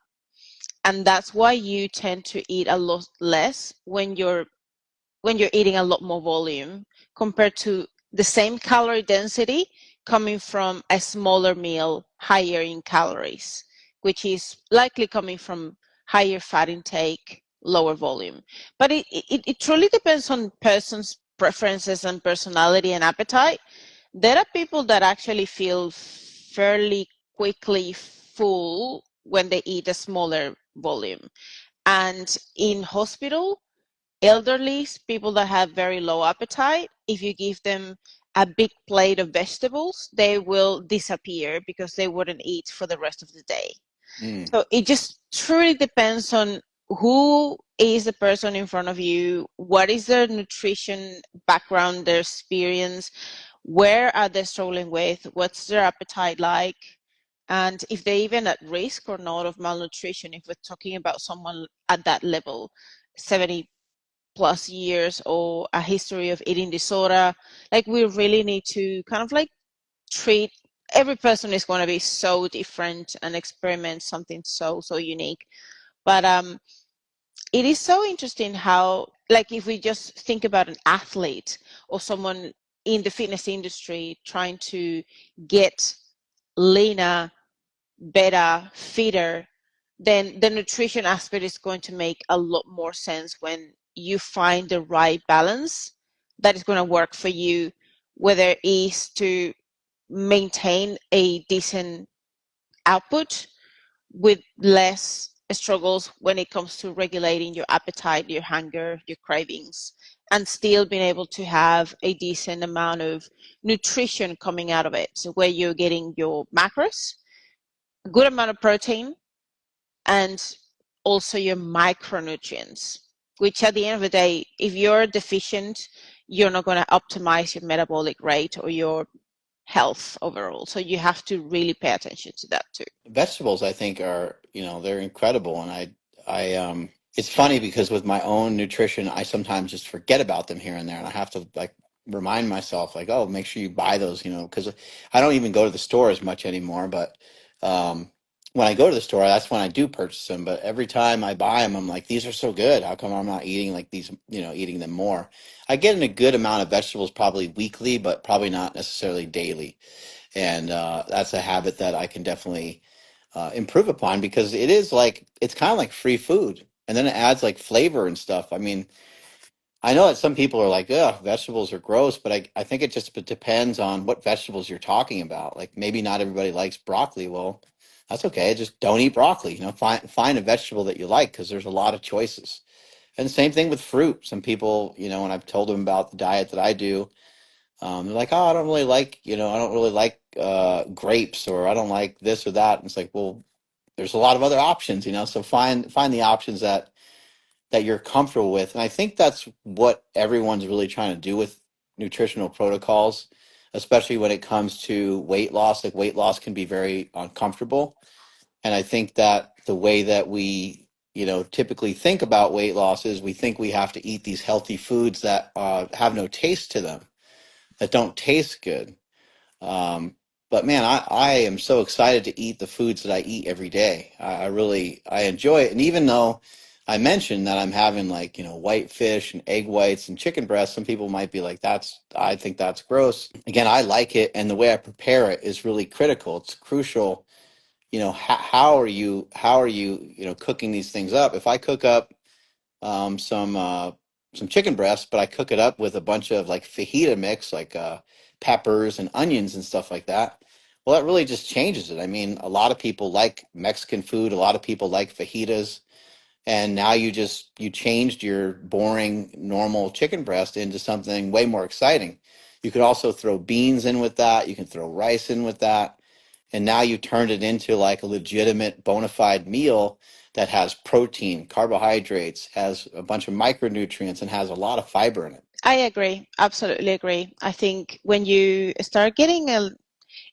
And that's why you tend to eat a lot less when you're eating a lot more volume compared to the same calorie density coming from a smaller meal higher in calories, which is likely coming from higher fat intake, lower volume. But it truly depends on person's preferences and personality and appetite. There are people that actually feel fairly quickly full when they eat a smaller volume. And in hospital, elderly people that have very low appetite, if you give them a big plate of vegetables, they will disappear because they wouldn't eat for the rest of the day. Mm. So it just truly depends on who is the person in front of you, what is their nutrition background, their experience, where are they struggling with, what's their appetite like, and if they're even at risk or not of malnutrition, if we're talking about someone at that level, 70 plus years or a history of eating disorder. Like we really need to kind of like treat every person is going to be so different and experiment something so unique. But it is so interesting how, like, if we just think about an athlete or someone in the fitness industry trying to get leaner, better, fitter, then the nutrition aspect is going to make a lot more sense when you find the right balance that is going to work for you, whether it is to maintain a decent output with less struggles when it comes to regulating your appetite, your hunger, your cravings, and still being able to have a decent amount of nutrition coming out of it. So where you're getting your macros, a good amount of protein, and also your micronutrients, which at the end of the day, if you're deficient, you're not going to optimize your metabolic rate or your health overall. So you have to really pay attention to that too. Vegetables, I think, are, they're incredible. And it's funny because with my own nutrition, I sometimes just forget about them here and there. And I have to like remind myself, like, oh, make sure you buy those, because I don't even go to the store as much anymore. But when I go to the store, that's when I do purchase them. But every time I buy them, I'm like, these are so good. How come I'm not eating like these, eating them more? I get in a good amount of vegetables probably weekly, but probably not necessarily daily. And that's a habit that I can definitely improve upon because it's kind of like free food, and then it adds like flavor and stuff. I mean, I know that some people are like, "Ugh, vegetables are gross," but I think it just depends on what vegetables you're talking about. Like maybe not everybody likes broccoli. Well, that's okay. Just don't eat broccoli. Find a vegetable that you like because there's a lot of choices. And the same thing with fruit. Some people, when I've told them about the diet that I do, they're like, oh, I don't really like grapes, or I don't like this or that. And it's like, well, there's a lot of other options, so find the options that you're comfortable with. And I think that's what everyone's really trying to do with nutritional protocols. especially when it comes to weight loss. Like weight loss can be very uncomfortable. And I think that the way that we, typically think about weight loss is we think we have to eat these healthy foods that have no taste to them, that don't taste good. Um, but man, I am so excited to eat the foods that I eat every day. I really, I enjoy it. And even though I mentioned that I'm having like, white fish and egg whites and chicken breasts, some people might be like, I think that's gross. Again, I like it. And the way I prepare it is really critical. It's crucial. How are you, cooking these things up? If I cook up um, some uh, some chicken breasts, but I cook it up with a bunch of like fajita mix, like peppers and onions and stuff like that. Well, that really just changes it. I mean, a lot of people like Mexican food. A lot of people like fajitas, and now you changed your boring normal chicken breast into something way more exciting. You could also throw beans in with that. You can throw rice in with that, and now you turned it into like a legitimate bona fide meal that has protein, carbohydrates, has a bunch of micronutrients, and has a lot of fiber in it. I agree, absolutely agree. I think when you start getting a,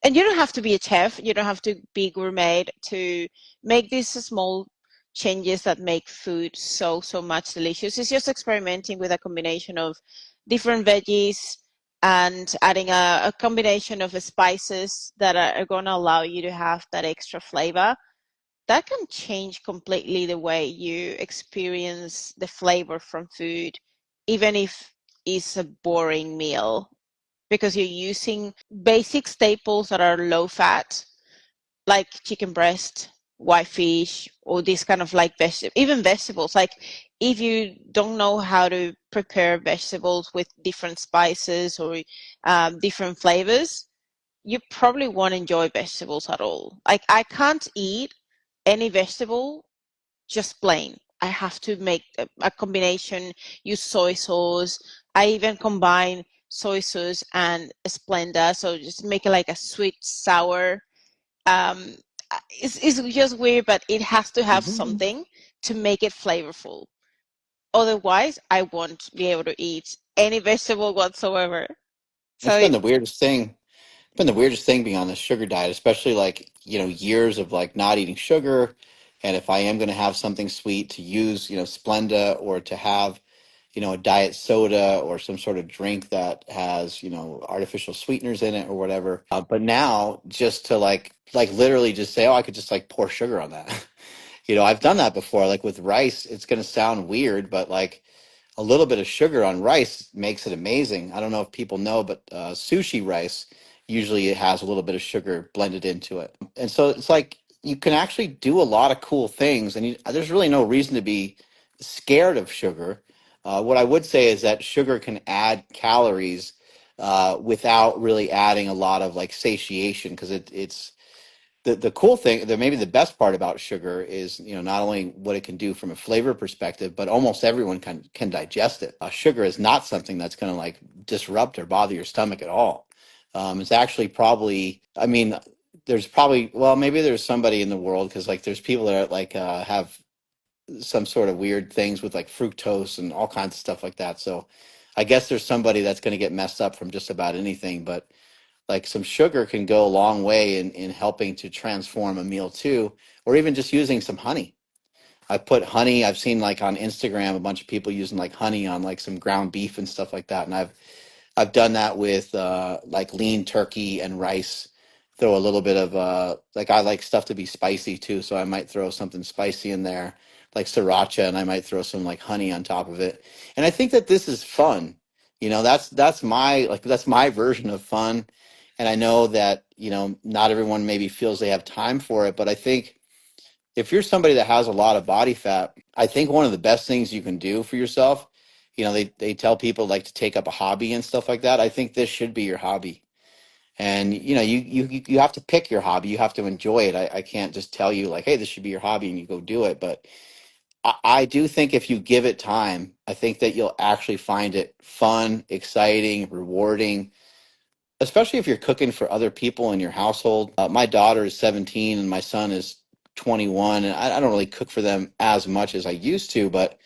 and you don't have to be a chef, you don't have to be gourmet to make these small changes that make food so, so much delicious. It's just experimenting with a combination of different veggies and adding a combination of spices that are going to allow you to have that extra flavor. That can change completely the way you experience the flavor from food, even if it's a boring meal, because you're using basic staples that are low fat, like chicken breast, white fish, or this kind of like vegetable, even vegetables. Like if you don't know how to prepare vegetables with different spices or different flavors, you probably won't enjoy vegetables at all. Like I can't eat any vegetable just plain. I have to make a combination, use soy sauce. I even combine soy sauce and Splenda, so just make it like a sweet sour. Um, it's just weird, but it has to have Mhm. something to make it flavorful. Otherwise, I won't be able to eat any vegetable whatsoever. So It's been it, the weirdest thing. It's been the weirdest thing being on this sugar diet, especially like, years of like not eating sugar. And if I am going to have something sweet, to use, Splenda, or to have, a diet soda or some sort of drink that has, artificial sweeteners in it or whatever. But now just to like literally just say, oh, I could just like pour sugar on that. I've done that before. Like with rice, it's going to sound weird, but like a little bit of sugar on rice makes it amazing. I don't know if people know, but sushi rice usually it has a little bit of sugar blended into it. And so it's like you can actually do a lot of cool things, and there's really no reason to be scared of sugar. What I would say is that sugar can add calories without really adding a lot of like satiation, because it's the cool thing, that maybe the best part about sugar is, not only what it can do from a flavor perspective, but almost everyone can digest it. Sugar is not something that's going to like disrupt or bother your stomach at all. It's actually probably, I mean, there's probably, well, maybe there's somebody in the world, because like there's people that are like have some sort of weird things with like fructose and all kinds of stuff like that. So I guess there's somebody that's going to get messed up from just about anything, but like some sugar can go a long way in helping to transform a meal too, or even just using some honey. I put honey, I've seen like on Instagram a bunch of people using like honey on like some ground beef and stuff like that. And I've done that with like lean turkey and rice. Throw a little bit of like I like stuff to be spicy too, so I might throw something spicy in there, like sriracha, and I might throw some like honey on top of it. And I think that this is fun. That's my version of fun. And I know that, not everyone maybe feels they have time for it, but I think if you're somebody that has a lot of body fat, I think one of the best things you can do for yourself, they tell people like to take up a hobby and stuff like that. I think this should be your hobby. And you have to pick your hobby. You have to enjoy it. I can't just tell you like, hey, this should be your hobby and you go do it. But I do think if you give it time, I think that you'll actually find it fun, exciting, rewarding, especially if you're cooking for other people in your household. My daughter is 17 and my son is 21, and I don't really cook for them as much as I used to, but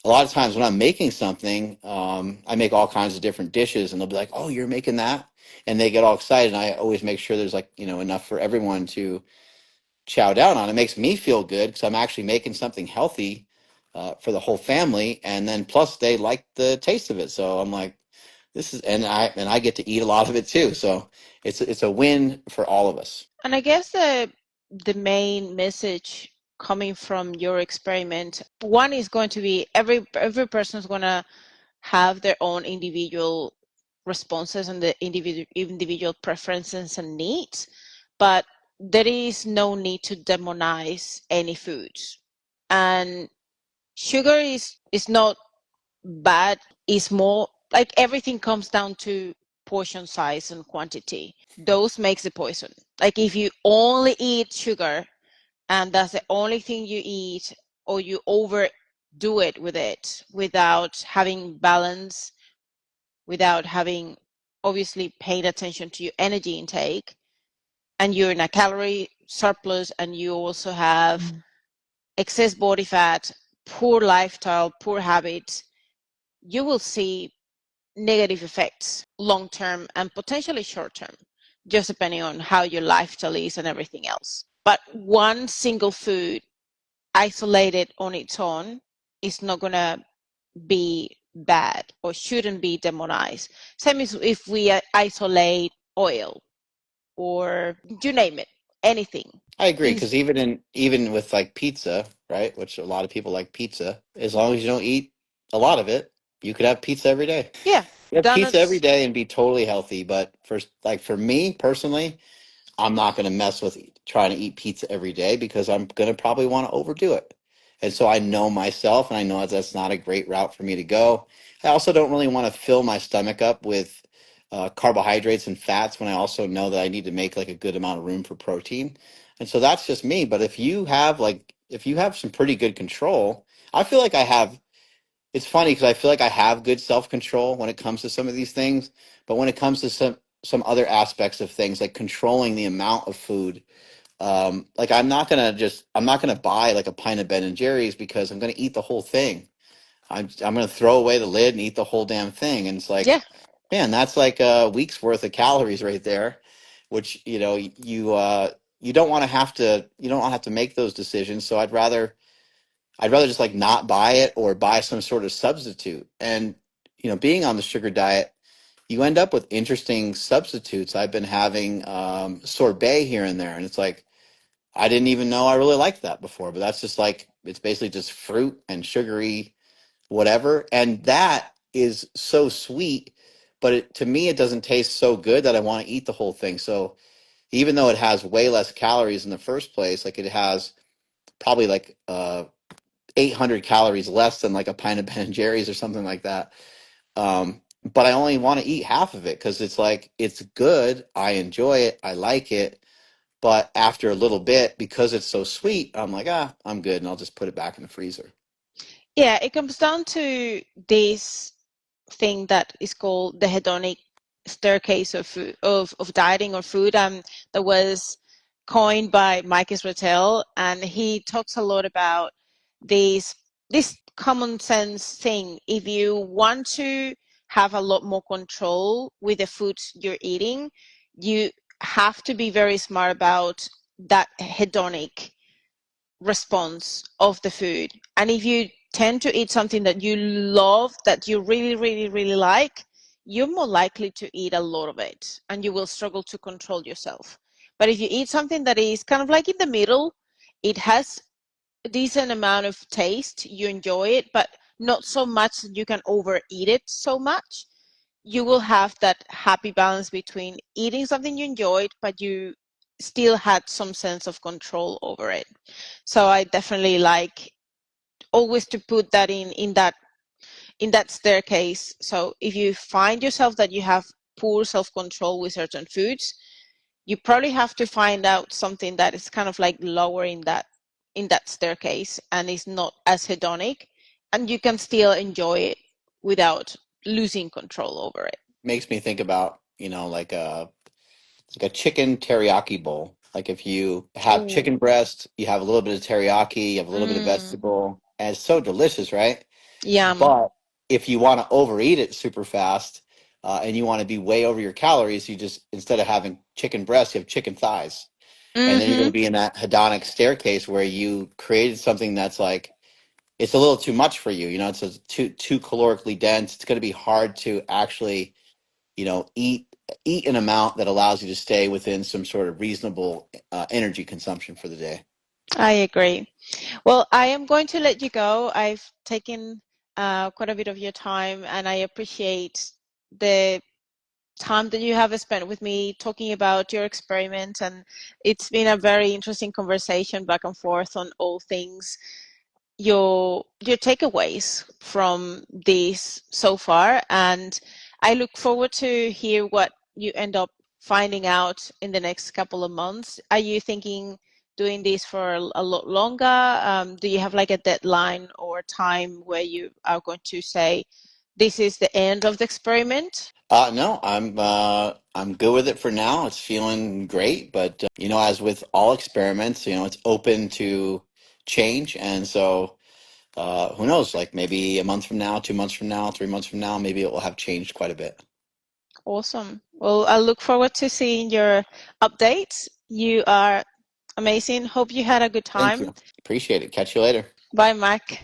a lot of times when I'm making something, I make all kinds of different dishes, and they'll be like, "Oh, you're making that," and they get all excited. And I always make sure there's like enough for everyone to chow down on. It makes me feel good because I'm actually making something healthy for the whole family, and then plus they like the taste of it. So I'm like, this is, and I get to eat a lot of it too. So it's a win for all of us. And I guess the main message coming from your experiment, one is going to be every person is going to have their own individual responses and the individual preferences and needs, but there is no need to demonize any foods. And sugar is not bad, is more like everything comes down to portion size and quantity. Those makes the poison. Like if you only eat sugar and that's the only thing you eat, or you overdo it with it without having balance, without having obviously paying attention to your energy intake, and you're in a calorie surplus and you also have excess body fat, poor lifestyle, poor habits, you will see negative effects long term and potentially short term, just depending on how your lifestyle is and everything else. But one single food isolated on its own is not going to be bad or shouldn't be demonized. Same as if we isolate oil or you name it, anything. I agree In, because even with like pizza, right, which a lot of people like pizza, as long as you don't eat a lot of it, you could have pizza every day. yeah, You have pizza every donuts. day and be totally healthy. But for me personally, I'm not going to mess with trying to eat pizza every day because I'm going to probably want to overdo it. And so I know myself, and I know that's not a great route for me to go. I also don't really want to fill my stomach up with carbohydrates and fats when I also know that I need to make like a good amount of room for protein. And so that's just me. But if you have some pretty good control, I feel like I have. It's funny because I feel like I have good self control when it comes to some of these things, but when it comes to some other aspects of things like controlling the amount of food, like I'm not gonna buy like a pint of Ben and Jerry's because I'm gonna eat the whole thing. I'm gonna throw away the lid and eat the whole damn thing, and it's Yeah, like, man, that's like a week's worth of calories right there, which you don't want to have to you don't want to have to make those decisions. So I'd rather just like not buy it or buy some sort of substitute. And being on the sugar diet, you end up with interesting substitutes. I've been having sorbet here and there, and it's like I didn't even know I really liked that before. But that's just like it's basically just fruit and sugary whatever, and that is so sweet. But to me, it doesn't taste so good that I want to eat the whole thing. So even though it has way less calories in the first place, like it has probably like 800 calories less than like a pint of Ben and Jerry's or something like that. But I only want to eat half of it because it's like it's good. I enjoy it. I like it. But after a little bit, because it's so sweet, I'm like, I'm good, and I'll just put it back in the freezer. yeah, it comes down to this thing that is called the hedonic staircase of food, of dieting or food, that was coined by Mike Israetel, and he talks a lot about this this common sense thing. If you want to have a lot more control with the foods you're eating, you have to be very smart about that hedonic response of the food. And if you tend to eat something that you love, that you really, really, really like, you're more likely to eat a lot of it and you will struggle to control yourself. But if you eat something that is kind of like in the middle, it has a decent amount of taste, you enjoy it, but not so much that you can overeat it so much, you will have that happy balance between eating something you enjoyed, but you still had some sense of control over it. So I definitely like always to put that in that staircase. So if you find yourself that you have poor self-control with certain foods, you probably have to find out something that is kind of like lower in that staircase and is not as hedonic, and you can still enjoy it without losing control over it. Makes me think about like a chicken teriyaki bowl. Like if you have Oh, chicken breast, you have a little bit of teriyaki, you have a little bit of mm, vegetable, and it's so delicious, right? Yum. But if you want to overeat it super fast, and you want to be way over your calories, you just, instead of having chicken breasts, you have chicken thighs. And then you're going to Mm-hmm. be in that hedonic staircase where you created something that's like, it's a little too much for you. You know, it's too calorically dense. It's going to be hard to actually, eat an amount that allows you to stay within some sort of reasonable energy consumption for the day. I agree. Well, I am going to let you go. I've taken quite a bit of your time, and I appreciate the time that you have spent with me talking about your experiment. And it's been a very interesting conversation back and forth on all things, your takeaways from this so far, and I look forward to hear what you end up finding out in the next couple of months. Are you thinking doing this for a lot longer? Do you have like a deadline or time where you are going to say this is the end of the experiment? No, I'm good with it for now. It's feeling great, but as with all experiments, it's open to change, and so who knows? Like maybe a month from now, 2 months from now, 3 months from now, maybe it will have changed quite a bit. Awesome. Well, I look forward to seeing your updates. You are amazing. Hope you had a good Thank time. you. Appreciate it. Catch you later. Bye, Mac.